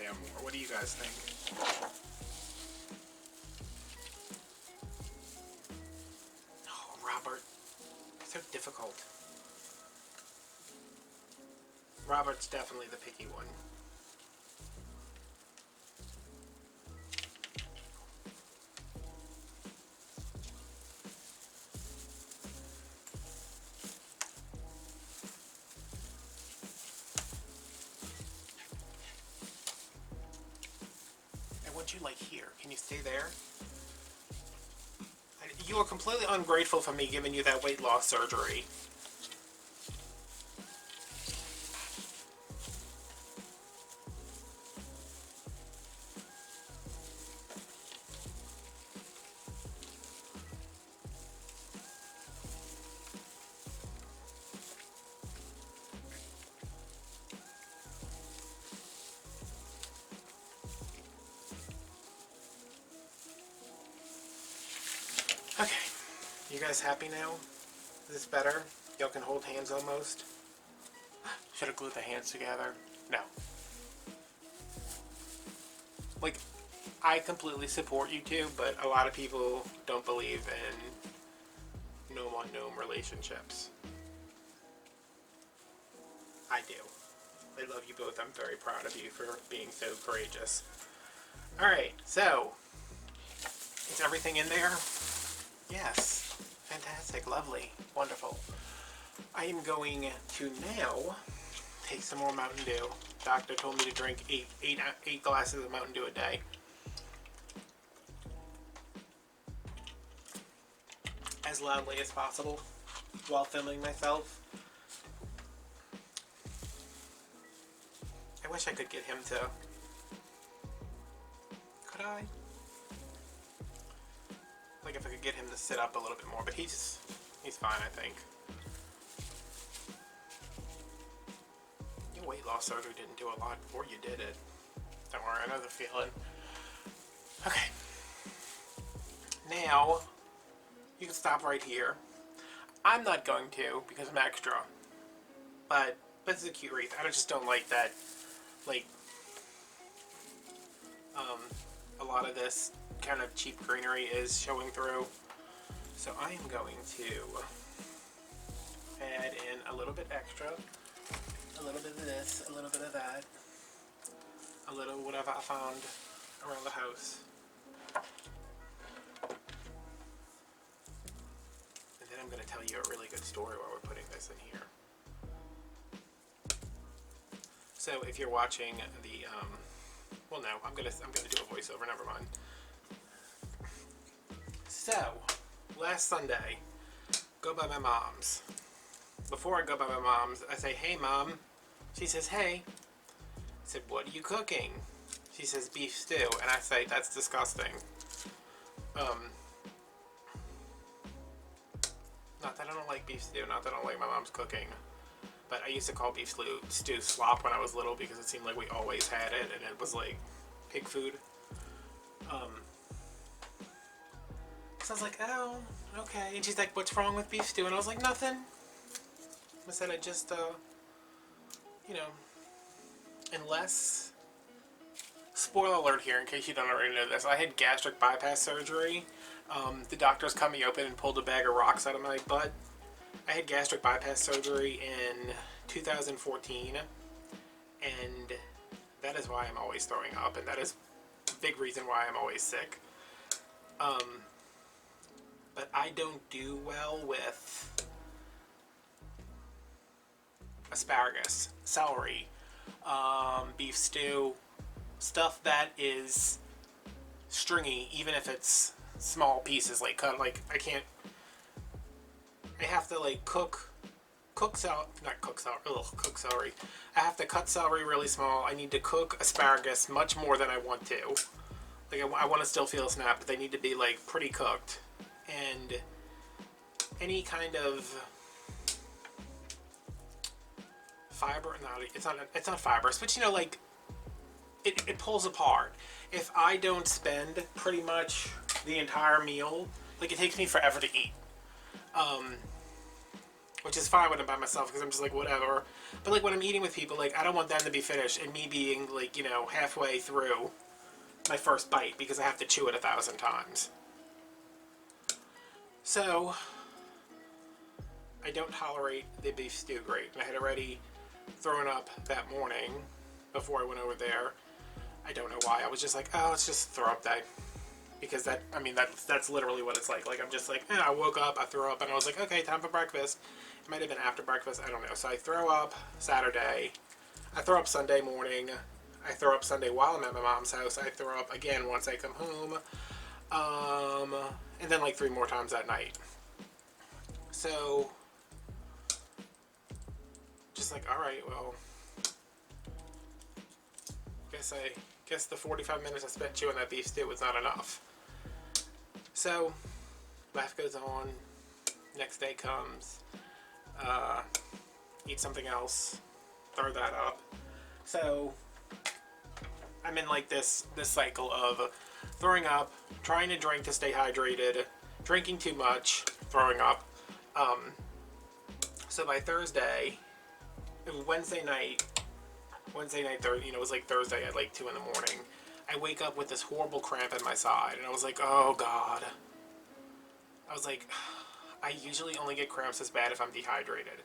More. What do you guys think? Oh, Robert. So difficult. Robert's definitely the picky one. You like here? Can you stay there? You are completely ungrateful for me giving you that weight loss surgery. Okay, you guys happy now? Is this better? Y'all can hold hands almost? Should have glued the hands together. No. Like, I completely support you two, but a lot of people don't believe in gnome-on-gnome relationships. I do. I love you both. I'm very proud of you for being so courageous. Alright, so, is everything in there? Yes. Fantastic. Lovely. Wonderful. I am going to now take some more Mountain Dew. Doctor told me to drink eight glasses of Mountain Dew a day. As loudly as possible while filming myself. I wish I could get him to... Could I? Like if I could get him to sit up a little bit more, but he's fine, I think. Your weight loss surgery didn't do a lot before you did it. Don't worry, I know the feeling. Okay. Now, you can stop right here. I'm not going to because I'm extra. But this is a cute wreath. I just don't like that, like, A lot of this kind of cheap greenery is showing through. So I am going to add in a little bit extra, a little bit of this, a little bit of that, a little whatever I found around the house. And then I'm going to tell you a really good story while we're putting this in here. So if you're watching the, well no, I'm gonna do a voiceover, never mind. So, last Sunday, go by my mom's. Before I go by my mom's, I say, hey mom. She says, hey. I said, what are you cooking? She says, beef stew. And I say, that's disgusting. Not that I don't like beef stew, not that I don't like my mom's cooking. But I used to call beef stew slop when I was little because it seemed like we always had it and it was like pig food. So I was like, oh, okay. And she's like, what's wrong with beef stew? And I was like, nothing. I said, I just, you know, unless, spoiler alert here in case you don't already know this, I had gastric bypass surgery. The doctors cut me open and pulled a bag of rocks out of my butt. I had gastric bypass surgery in 2014, and that is why I'm always throwing up, and that is a big reason why I'm always sick. But I don't do well with asparagus, celery, beef stew, stuff that is stringy, even if it's small pieces, like cut, like I can't. I have to like cook celery. I have to cut celery really small. I need to cook asparagus much more than I want to. Like I want to still feel snap, but they need to be like pretty cooked. And any kind of fiber, it's not fibrous, but you know, like it pulls apart. If I don't spend pretty much the entire meal, like it takes me forever to eat. Which is fine when I'm by myself because I'm just like, whatever. But like when I'm eating with people, like I don't want them to be finished and me being like, you know, halfway through my first bite because I have to chew it 1,000 times. So, I don't tolerate the beef stew great. And I had already thrown up that morning before I went over there. I don't know why. I was just like, oh, it's just throw up day. Because that, I mean, that's literally what it's like. Like, I'm just like, I woke up, I threw up, and I was like, okay, time for breakfast. It might have been after breakfast, I don't know. So I throw up Saturday. I throw up Sunday morning. I throw up Sunday while I'm at my mom's house. I throw up again once I come home. And then like 3 more times that night. So, just like, alright, well, guess the 45 minutes I spent chewing that beef stew was not enough. So, life goes on, next day comes, eat something else, throw that up. So, I'm in like this cycle of throwing up, trying to drink to stay hydrated, drinking too much, throwing up. So by Thursday, it was Wednesday night, you know, it was like Thursday at like 2 in the morning. I wake up with this horrible cramp in my side, and I was like, oh God. I was like, I usually only get cramps this bad if I'm dehydrated.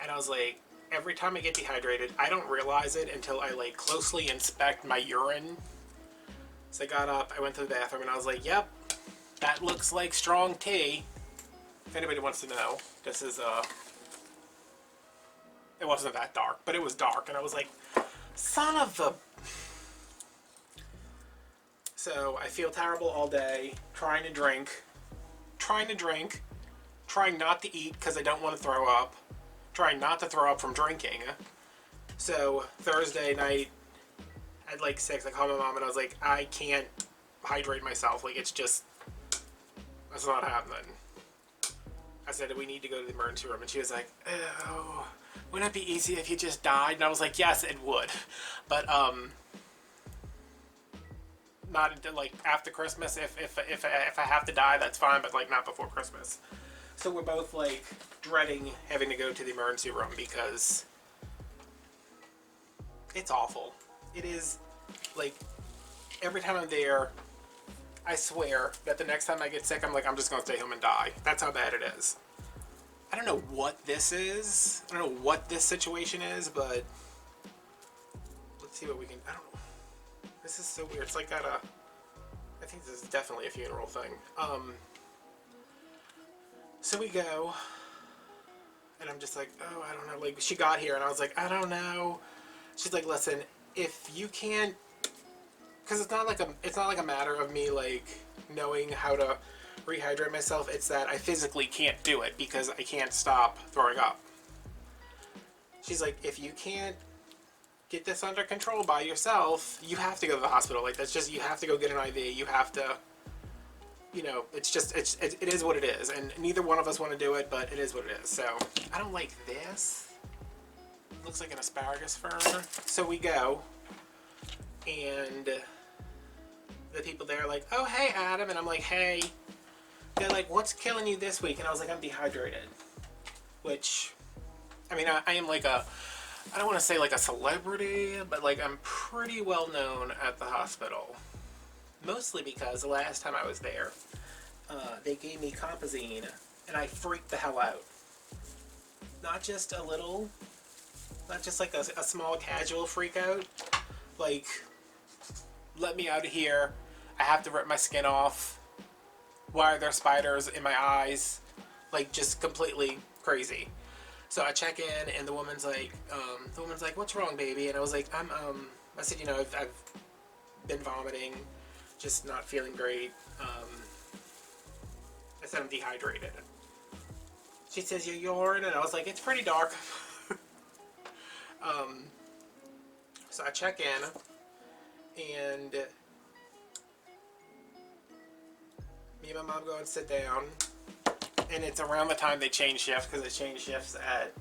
And I was like, every time I get dehydrated, I don't realize it until I like closely inspect my urine. So I got up, I went to the bathroom, and I was like, yep, that looks like strong tea. If anybody wants to know, this is, it wasn't that dark, but it was dark, and I was like, son of a... So I feel terrible all day, trying to drink, trying not to eat because I don't want to throw up, trying not to throw up from drinking. So Thursday night at like 6, I called my mom and I was like, I can't hydrate myself, like it's just, that's not happening. I said, we need to go to the emergency room, and she was like, oh, wouldn't it be easy if you just died? And I was like, yes, it would, but not like after Christmas. If I have to die, that's fine, but like not before Christmas. So we're both like dreading having to go to the emergency room because it's awful. It is like every time I'm there, I swear that the next time I get sick, I'm like, I'm just gonna stay home and die. That's how bad it is. I don't know what this is. I don't know what this situation is, but let's see what we can. I don't know. This is so weird. It's like got a. I think this is definitely a funeral thing. So we go, and I'm just like, oh, I don't know. Like, she got here, and I was like, I don't know. She's like, listen, if you can't, because it's not like a matter of me like knowing how to rehydrate myself. It's that I physically can't do it because I can't stop throwing up. She's like, if you can't get this under control by yourself, you have to go to the hospital. Like, that's just, you have to go get an IV. You have to, you know, it's just, it is what it is. And neither one of us want to do it, but it is what it is. So I don't like this. It looks like an asparagus fern. So we go, and the people there are like, oh, hey, Adam. And I'm like, hey. They're like, what's killing you this week? And I was like, I'm dehydrated. Which, I mean, I am like a, I don't want to say like a celebrity, but like I'm pretty well known at the hospital. Mostly because the last time I was there, they gave me Compazine, and I freaked the hell out. Not just a little, not just like a small casual freak out. Like, let me out of here. I have to rip my skin off. Why are there spiders in my eyes? Like, just completely crazy. So I check in, and the woman's like, what's wrong, baby? And I was like, I said, you know, I've been vomiting, just not feeling great. I said I'm dehydrated. She says, you're urine, and I was like, it's pretty dark. So I check in, and me and my mom go and sit down, and it's around the time they change shifts, because they change shifts at,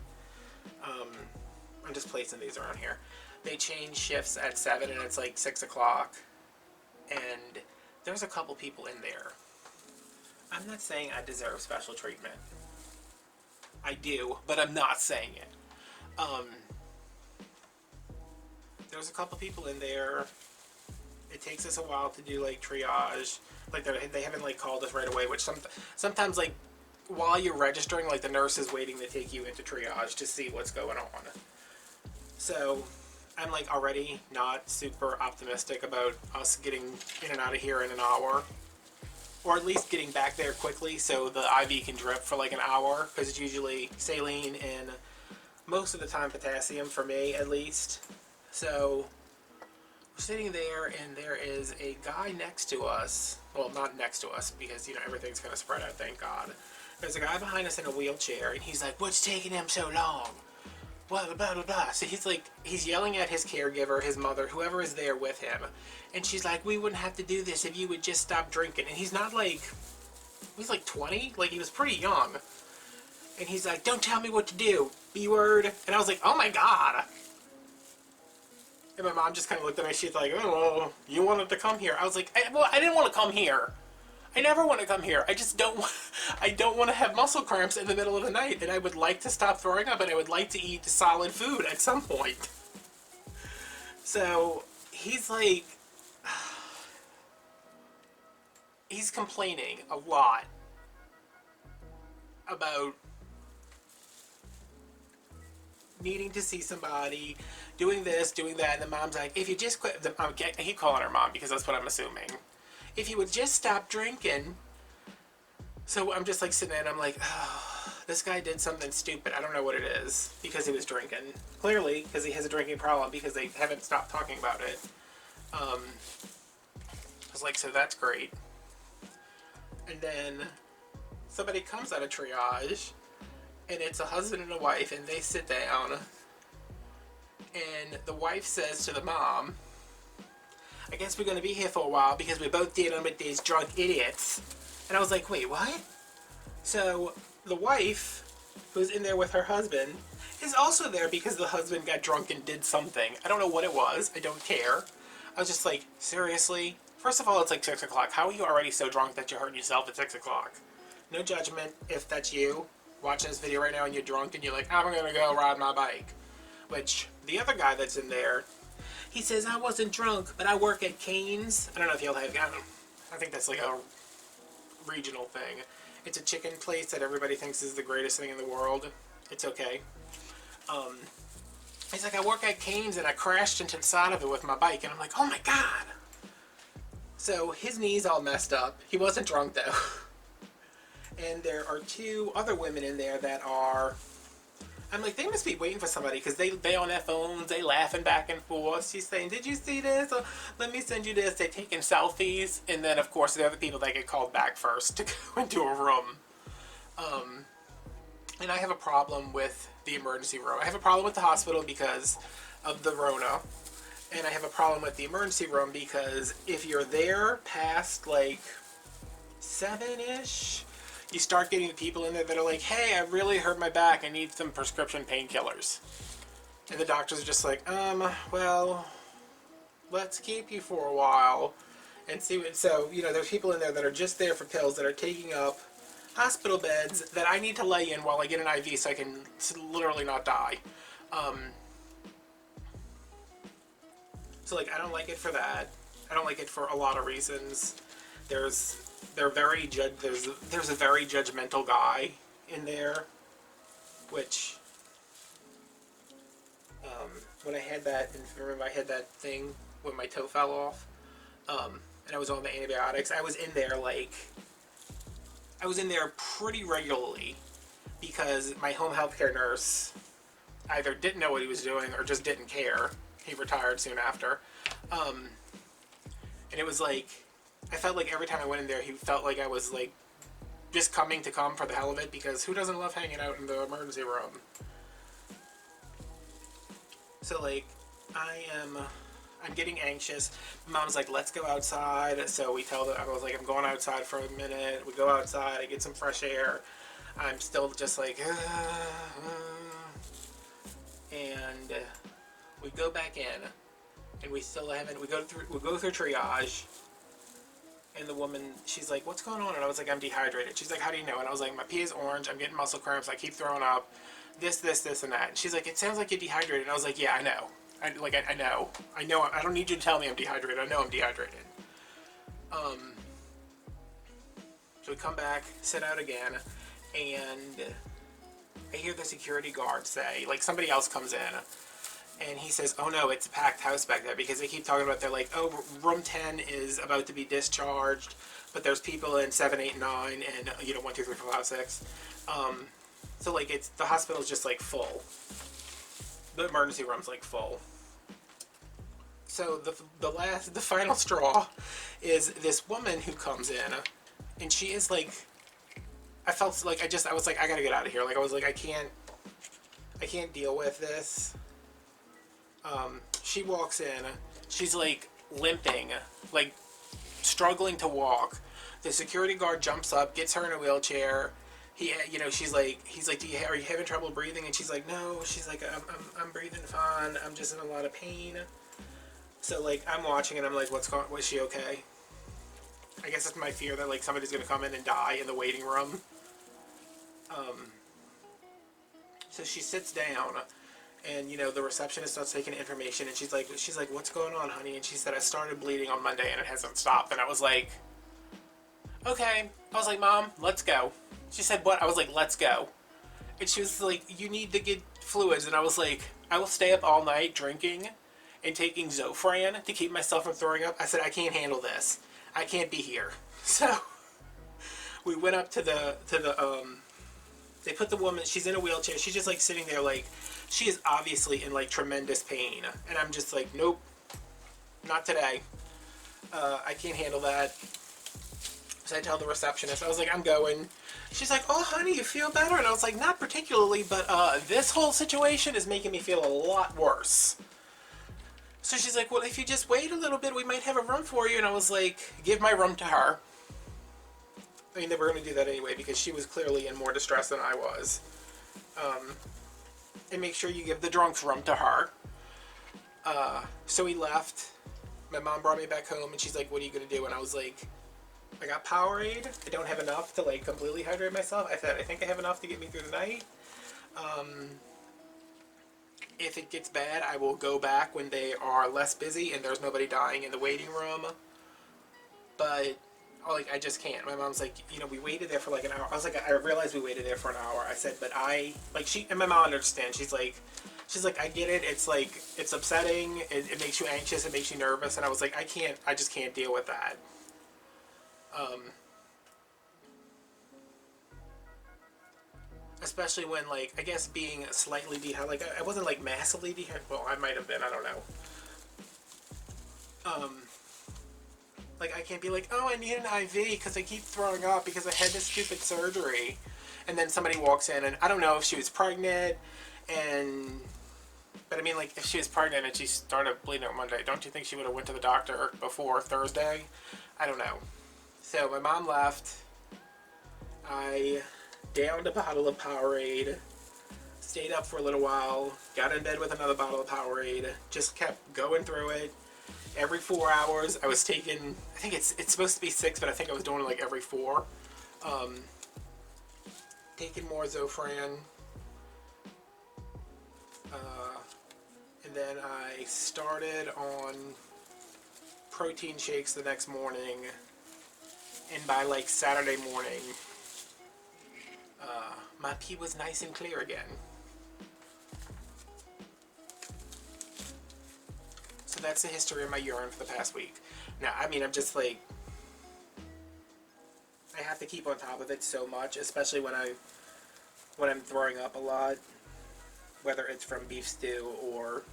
I'm just placing these around here. They change shifts at 7, and it's like 6 o'clock, and there's a couple people in there. I'm not saying I deserve special treatment. I do, but I'm not saying it. There's a couple people in there. It takes us a while to do like triage. Like they haven't like called us right away, which sometimes like while you're registering, like the nurse is waiting to take you into triage to see what's going on. So I'm like already not super optimistic about us getting in and out of here in an hour, or at least getting back there quickly so the IV can drip for like an hour, because it's usually saline and most of the time potassium for me at least. So we're sitting there, and there is a guy next to us. Well, not next to us, because, you know, everything's going to spread out, thank God. There's a guy behind us in a wheelchair, and he's like, what's taking him so long? Blah, blah, blah, blah, blah. So he's like, he's yelling at his caregiver, his mother, whoever is there with him. And she's like, we wouldn't have to do this if you would just stop drinking. And he's not like, he's like 20? Like, he was pretty young. And he's like, don't tell me what to do, B-word. And I was like, oh my God. And my mom just kind of looked at me. She's like, oh, well, you wanted to come here. I was like, I didn't want to come here. I never want to come here. I just don't I don't want to have muscle cramps in the middle of the night. And I would like to stop throwing up, and I would like to eat solid food at some point. So he's like, he's complaining a lot about needing to see somebody, doing this, doing that, and the mom's like, if you just quit, I keep calling her mom because that's what I'm assuming. If you would just stop drinking. So I'm just like sitting there, and I'm like, oh, this guy did something stupid. I don't know what it is, because he was drinking. Clearly, because he has a drinking problem, because they haven't stopped talking about it. I was like, so that's great. And then somebody comes out of triage, and it's a husband and a wife, and they sit down, and the wife says to the mom, I guess we're going to be here for a while because we're both dealing with these drunk idiots. And I was like, wait, what? So the wife, who's in there with her husband, is also there because the husband got drunk and did something. I don't know what it was. I don't care. I was just like, seriously? First of all, it's like 6 o'clock. How are you already so drunk that you're hurting yourself at 6 o'clock? No judgment if that's you watching this video right now and you're drunk and you're like, I'm going to go ride my bike. Which, the other guy that's in there, He says, I wasn't drunk, but I work at Cane's. I don't know if y'all have, I think that's like a regional thing. It's a chicken place that everybody thinks is the greatest thing in the world. It's okay. He's like, I work at Cane's and I crashed into the side of it with my bike. And I'm like, oh my God. So his knee's all messed up. He wasn't drunk though. And there are two other women in there that are, I'm like, they must be waiting for somebody because they on their phones, they laughing back and forth. She's saying, did you see this? Or, let me send you this. They're taking selfies. And then, of course, the other people that get called back first to go into a room. And I have a problem with the emergency room. I have a problem with the hospital because of the Rona. And I have a problem with the emergency room because if you're there past, like, 7-ish, you start getting people in there that are like, hey, I really hurt my back. I need some prescription painkillers. And the doctors are just like, well, let's keep you for a while and see what. So, you know, there's people in there that are just there for pills that are taking up hospital beds that I need to lay in while I get an IV so I can literally not die. So, like, I don't like it for that. I don't like it for a lot of reasons. There's a very judgmental guy in there, which when I had that, and remember I had that thing when my toe fell off, and I was on the antibiotics. I was in there pretty regularly because my home healthcare nurse either didn't know what he was doing or just didn't care. He retired soon after, and it was like, I felt like every time I went in there, he felt like I was like just coming to come for the hell of it, because who doesn't love hanging out in the emergency room? So like, I'm getting anxious. Mom's like, let's go outside. So we tell them, I was like, I'm going outside for a minute. We go outside, I get some fresh air. I'm still just like, and we go back in, and we still haven't, we go through triage. And the woman, she's like, what's going on? And I was like, I'm dehydrated. She's like, how do you know? And I was like, my pee is orange. I'm getting muscle cramps. I keep throwing up. This, and that. And she's like, it sounds like you're dehydrated. And I was like, yeah, I know. I know. I know. I don't need you to tell me I'm dehydrated. I know I'm dehydrated. So we come back, sit out again, and I hear the security guard say, like, somebody else comes in. And he says, oh no, it's a packed house back there, because they keep talking about, they're like, oh, room 10 is about to be discharged, but there's people in 7, 8, 9, and, 1, 2, 3, 4, 5, 6. So, like, the hospital's just, like, full. The emergency room's, like, full. So, the final straw is this woman who comes in, and she is, like, I was like, I gotta get out of here. Like, I was like, I can't deal with this. She walks in, she's like limping, like struggling to walk. The security guard jumps up, gets her in a wheelchair. He's like, are you having trouble breathing? And she's like, no. She's like, I'm breathing fine. I'm just in a lot of pain. So like, I'm watching and I'm like, was she okay? I guess it's my fear that like somebody's gonna come in and die in the waiting room. So she sits down. And, the receptionist starts taking information, and she's like, what's going on, honey? And she said, I started bleeding on Monday, and it hasn't stopped. And I was like, okay. I was like, Mom, let's go. She said, what? I was like, let's go. And she was like, you need to get fluids. And I was like, I will stay up all night drinking and taking Zofran to keep myself from throwing up. I said, I can't handle this. I can't be here. So we went up to the they put the woman, she's in a wheelchair. She's just like sitting there like, she is obviously in like tremendous pain. And I'm just like, nope, not today. I can't handle that. So I tell the receptionist, I was like, I'm going. She's like, oh honey, you feel better? And I was like, not particularly, but this whole situation is making me feel a lot worse. So she's like, well, if you just wait a little bit, we might have a room for you. And I was like, give my room to her. I mean, they were going to do that anyway because she was clearly in more distress than I was. And make sure you give the drunk's room to her. So we left. My mom brought me back home and she's like, what are you going to do? And I was like, I got Powerade. I don't have enough to like completely hydrate myself. I said, I think I have enough to get me through the night. If it gets bad, I will go back when they are less busy and there's nobody dying in the waiting room. But like, I just can't. My mom's like, you know, we waited there for like an hour. I was like, I realized we waited there for an hour. I said, but I like she and my mom understands. She's like, I get it. It's like, it's upsetting. It makes you anxious. It makes you nervous. And I was like, I can't. I just can't deal with that. Especially when, like, I guess being slightly dehydrated. Like, I wasn't like massively dehydrated. Well, I might have been. I don't know. Like, I can't be like, oh, I need an IV because I keep throwing up because I had this stupid surgery. And then somebody walks in, and I don't know if she was pregnant, and... But I mean, like, if she was pregnant and she started bleeding on Monday, don't you think she would have went to the doctor before Thursday? I don't know. So my mom left. I downed a bottle of Powerade, stayed up for a little while, got in bed with another bottle of Powerade, just kept going through it. Every 4 hours, I was taking, I think it's supposed to be 6, but I think I was doing it like every 4. Taking more Zofran. And then I started on protein shakes the next morning. And by like Saturday morning, my pee was nice and clear again. So that's the history of my urine for the past week. Now, I mean, I'm just like, I have to keep on top of it so much, especially when I'm throwing up a lot, whether it's from beef stew or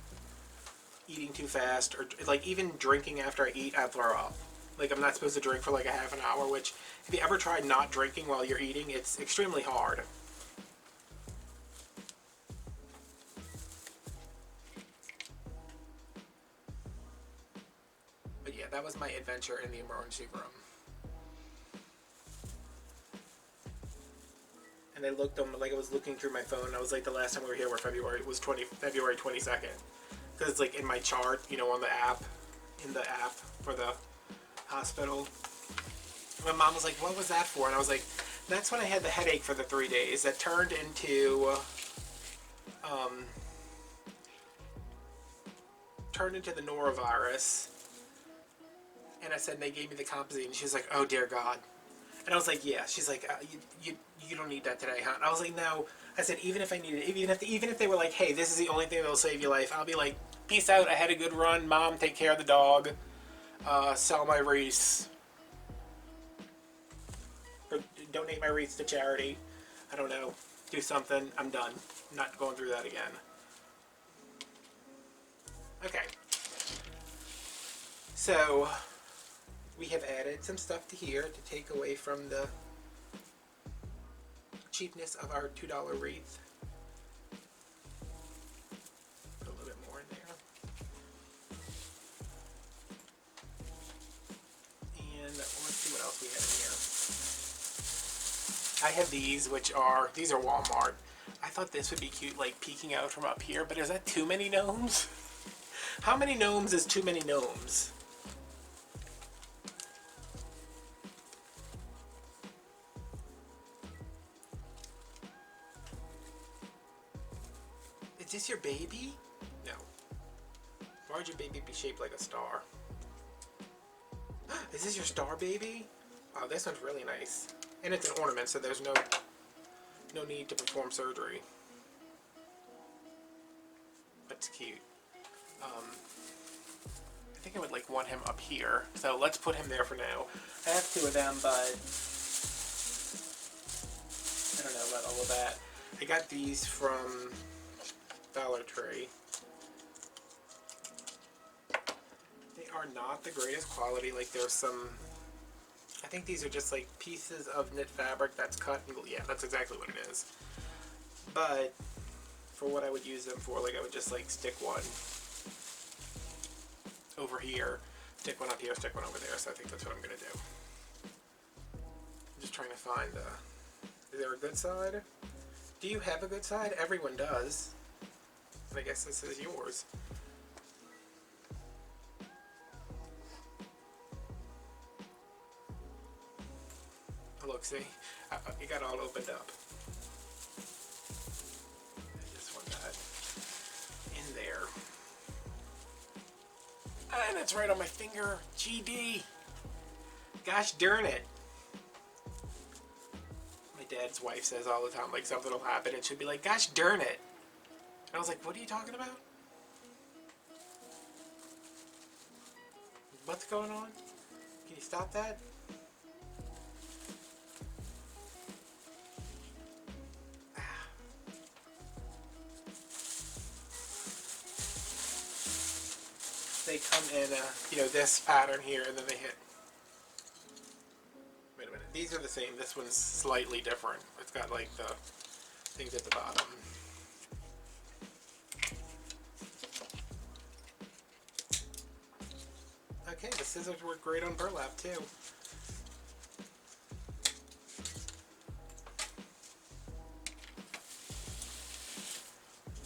eating too fast, or like even drinking after I eat, I throw up. Like, I'm not supposed to drink for like a half an hour, which if you ever tried not drinking while you're eating, it's extremely hard. But yeah, that was my adventure in the emergency room. And I looked on, like, I was looking through my phone, and I was like, the last time we were here was February 22nd. Because it's like in my chart, you know, on the app, for the hospital. My mom was like, what was that for? And I was like, that's when I had the headache for the 3 days. That turned into the norovirus. And I said, and they gave me the Composite, and she was like, oh dear God. And I was like, yeah. She's like, you don't need that today, huh? And I was like, no. I said, even if I needed it, even if they were like, hey, this is the only thing that will save your life, I'll be like, peace out. I had a good run. Mom, take care of the dog. Sell my Wreath. Or donate my Wreath to charity. I don't know. Do something. I'm done. I'm not going through that again. Okay. So, we have added some stuff to here to take away from the cheapness of our $2 Wreath. Put a little bit more in there. And let's see what else we have in here. I have these, these are Walmart. I thought this would be cute, like peeking out from up here, but is that too many gnomes? How many gnomes is too many gnomes? Is this your baby? No. Why would your baby be shaped like a star? Is this your star baby? Wow, this one's really nice. And it's an ornament, so there's no need to perform surgery. But it's cute. I think I would like want him up here. So let's put him there for now. I have 2 of them, but I don't know about all of that. I got these from Dollar Tree. They are not the greatest quality. Like, there's some, I think these are just like pieces of knit fabric that's cut and yeah, that's exactly what it is. But for what I would use them for, like, I would just like stick one over here, stick one up here, stick one over there. So I think that's what I'm gonna do. I'm just trying to find is there a good side? Do you have a good side? Everyone does. And I guess this is yours. Look, see? It got all opened up. I just want that. And it's right on my finger. GD. Gosh darn it. My dad's wife says all the time, like, something will happen and she'll be like, gosh darn it. And I was like, what are you talking about? What's going on? Can you stop that? They come in, you know, this pattern here, and then they hit. Wait a minute. These are the same. This one's slightly different. It's got like the things at the bottom. Okay, the scissors work great on burlap too. Alright,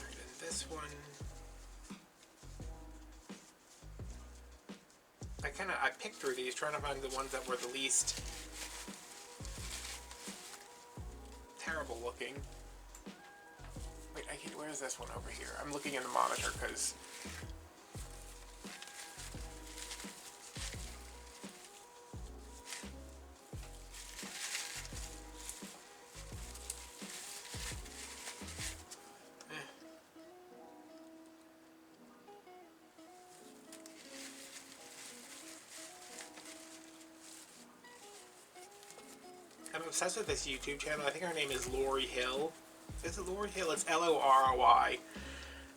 and this one. I picked through these, trying to find the ones that were the least terrible looking. Wait, where is this one over here? I'm looking in the monitor because I'm obsessed with this YouTube channel. I think her name is Lori Hill. Is it Lori Hill? It's Loroy.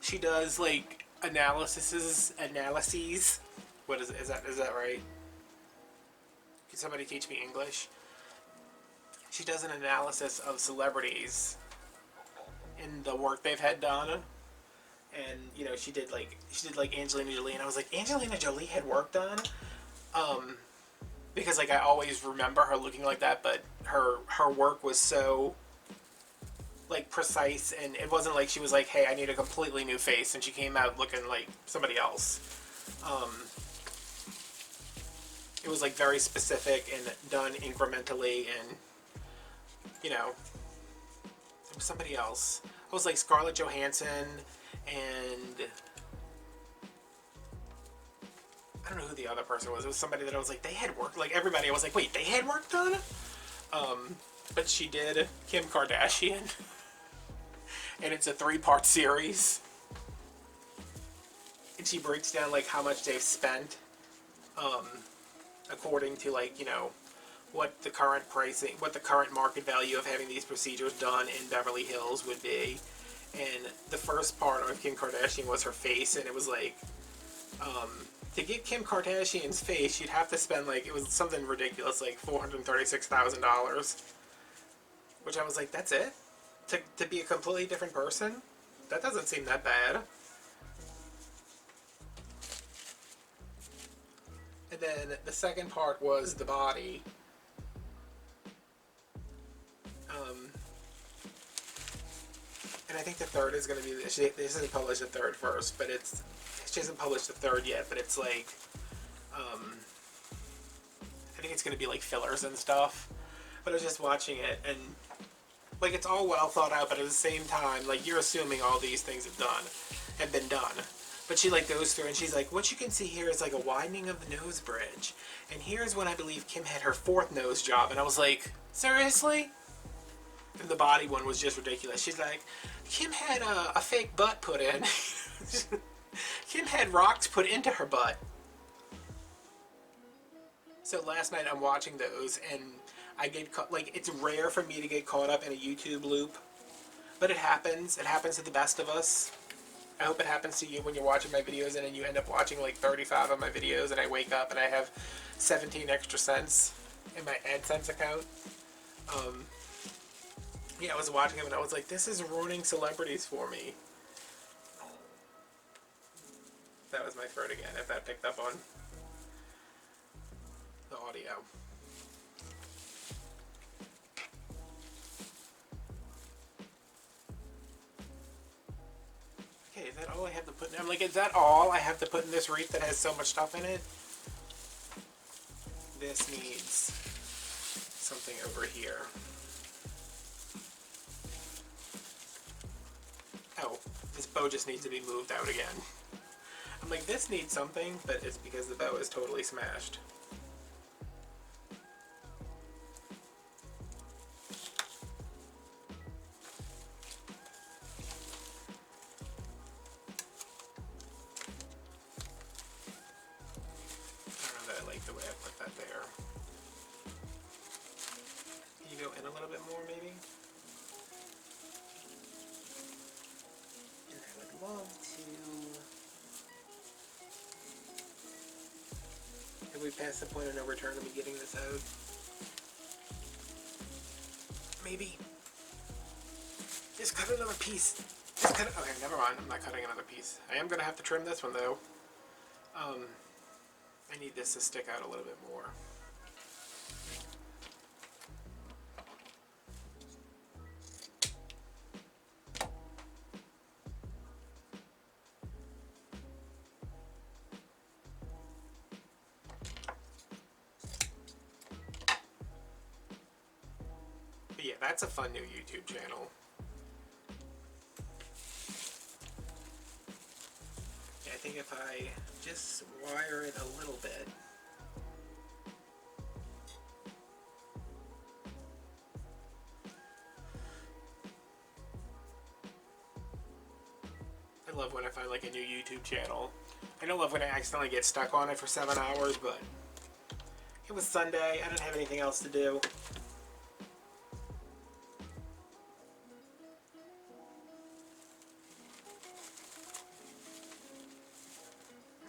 She does like analyses. What is it? Is that right? Can somebody teach me English? She does an analysis of celebrities and the work they've had done. And you know, she did like Angelina Jolie, and I was like, Angelina Jolie had work done. Because like I always remember her looking like that, but her work was so like precise, and it wasn't like she was like, hey, I need a completely new face, and she came out looking like somebody else. It was like very specific and done incrementally, and you know, it was somebody else. It was like Scarlett Johansson, and I don't know who the other person was. It was somebody that I was like, they had work. Like everybody, I was like, wait, they had work done? But she did Kim Kardashian. And it's a 3-part series. And she breaks down like how much they've spent. According to like, you know, what the current pricing, what the current market value of having these procedures done in Beverly Hills would be. And the first part of Kim Kardashian was her face, and it was like, to get Kim Kardashian's face, you'd have to spend like, it was something ridiculous, like $436,000. Which I was like, that's it? To be a completely different person? That doesn't seem that bad. And then the second part was the body. And I think the third is going to be, she hasn't published the third first, but she hasn't published the third yet, but it's like, I think it's going to be like fillers and stuff. But I was just watching it, and like it's all well thought out, but at the same time, like you're assuming all these things have been done. But she like goes through and she's like, what you can see here is like a widening of the nose bridge. And here's when I believe Kim had her 4th nose job. And I was like, seriously? And the body one was just ridiculous. She's like, Kim had a fake butt put in. Kim had rocks put into her butt. So last night I'm watching those, and I get caught, like, it's rare for me to get caught up in a YouTube loop, but it happens. It happens to the best of us. I hope it happens to you when you're watching my videos and then you end up watching like 35 of my videos, and I wake up and I have 17 extra cents in my AdSense account. Yeah, I was watching them and I was like, this is ruining celebrities for me. That was my throat again, if that picked up on the audio. Okay, is that all I have to put in? I'm like, is that all I have to put in this wreath that has so much stuff in it? This needs something over here. Oh, this bow just needs to be moved out again. I'm like, this needs something, but it's because the bow is totally smashed. I don't know that I like the way I put that there. Can you go in a little bit more, maybe? And I would love to... Have we passed the point of no return of me getting this out? Maybe. Just cut another piece. Just cut it. Okay, never mind. I'm not cutting another piece. I am going to have to trim this one, though. I need this to stick out a little bit more. But yeah, that's a fun new YouTube channel. Yeah, I think if I just wire it a little bit. I love when I find like a new YouTube channel. I don't love when I accidentally get stuck on it for 7 hours, but it was Sunday. I didn't have anything else to do.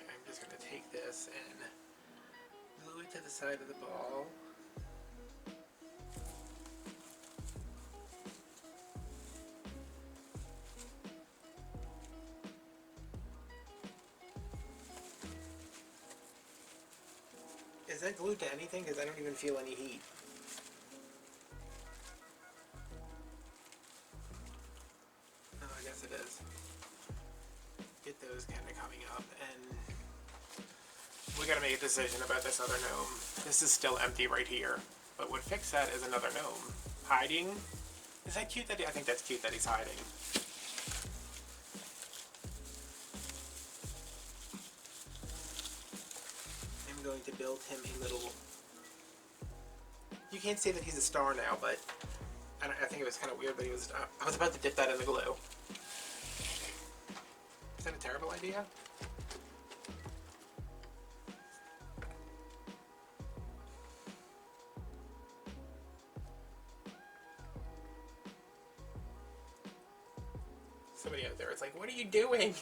I'm just going to take this and glue it to the side of the ball. Is that glued to anything? Because I don't even feel any heat. Oh, I guess it is. Get those kind of coming up, and we gotta make a decision about this other gnome. This is still empty right here, but what fix that is another gnome. Hiding? Is that cute that I think that's cute that he's hiding. I'm going to build him a little... You can't say that he's a star now, but I think it was kind of weird that he was... I was about to dip that in the glue. Is that a terrible idea? Somebody out there is like, what are you doing?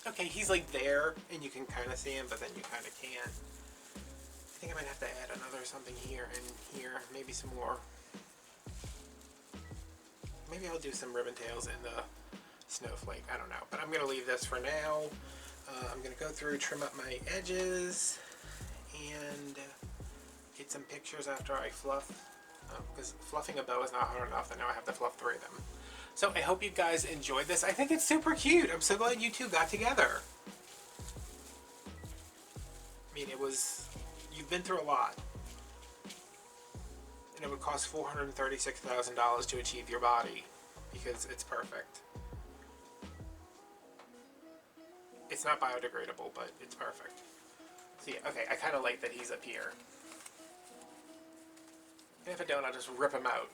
Okay, he's like there, and you can kind of see him, but then you kind of can't. I think I might have to add another something here and here, maybe some more. Maybe I'll do some ribbon tails in the snowflake, I don't know. But I'm going to leave this for now. I'm going to go through, trim up my edges, and get some pictures after I fluff. Because fluffing a bow is not hard enough, and now I have to fluff 3 of them. So I hope you guys enjoyed this. I think it's super cute. I'm so glad you two got together. I mean, you've been through a lot. And it would cost $436,000 to achieve your body, because it's perfect. It's not biodegradable, but it's perfect. So yeah, okay, I kind of like that he's up here. And if I don't, I'll just rip him out.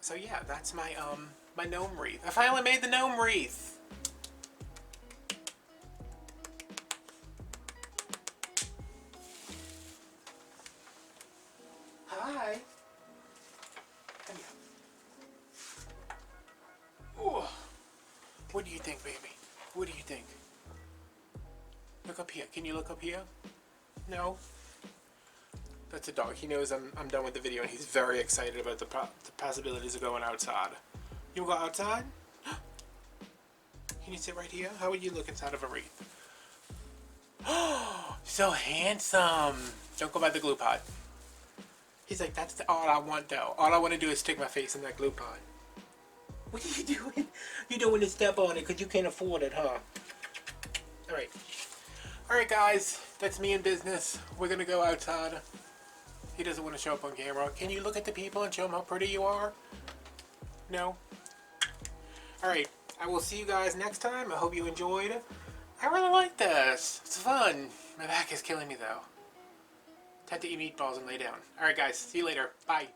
So yeah, that's my my gnome wreath. I finally made the gnome wreath. Hi. Come here. Ooh. What do you think, baby? What do you think? Look up here. Can you look up here? No? That's a dog. He knows I'm done with the video, and he's very excited about the possibilities of going outside. You wanna go outside? Can you sit right here? How would you look inside of a wreath? Oh, so handsome. Don't go by the glue pod. He's like, that's all I want though. All I want to do is stick my face in that glue pod. What are you doing? You don't want to step on it because you can't afford it, huh? Alright. Alright guys, that's me in business. We're going to go outside. He doesn't want to show up on camera. Can you look at the people and show them how pretty you are? No? Alright, I will see you guys next time. I hope you enjoyed. I really like this. It's fun. My back is killing me though. Time to eat meatballs and lay down. Alright guys, see you later. Bye.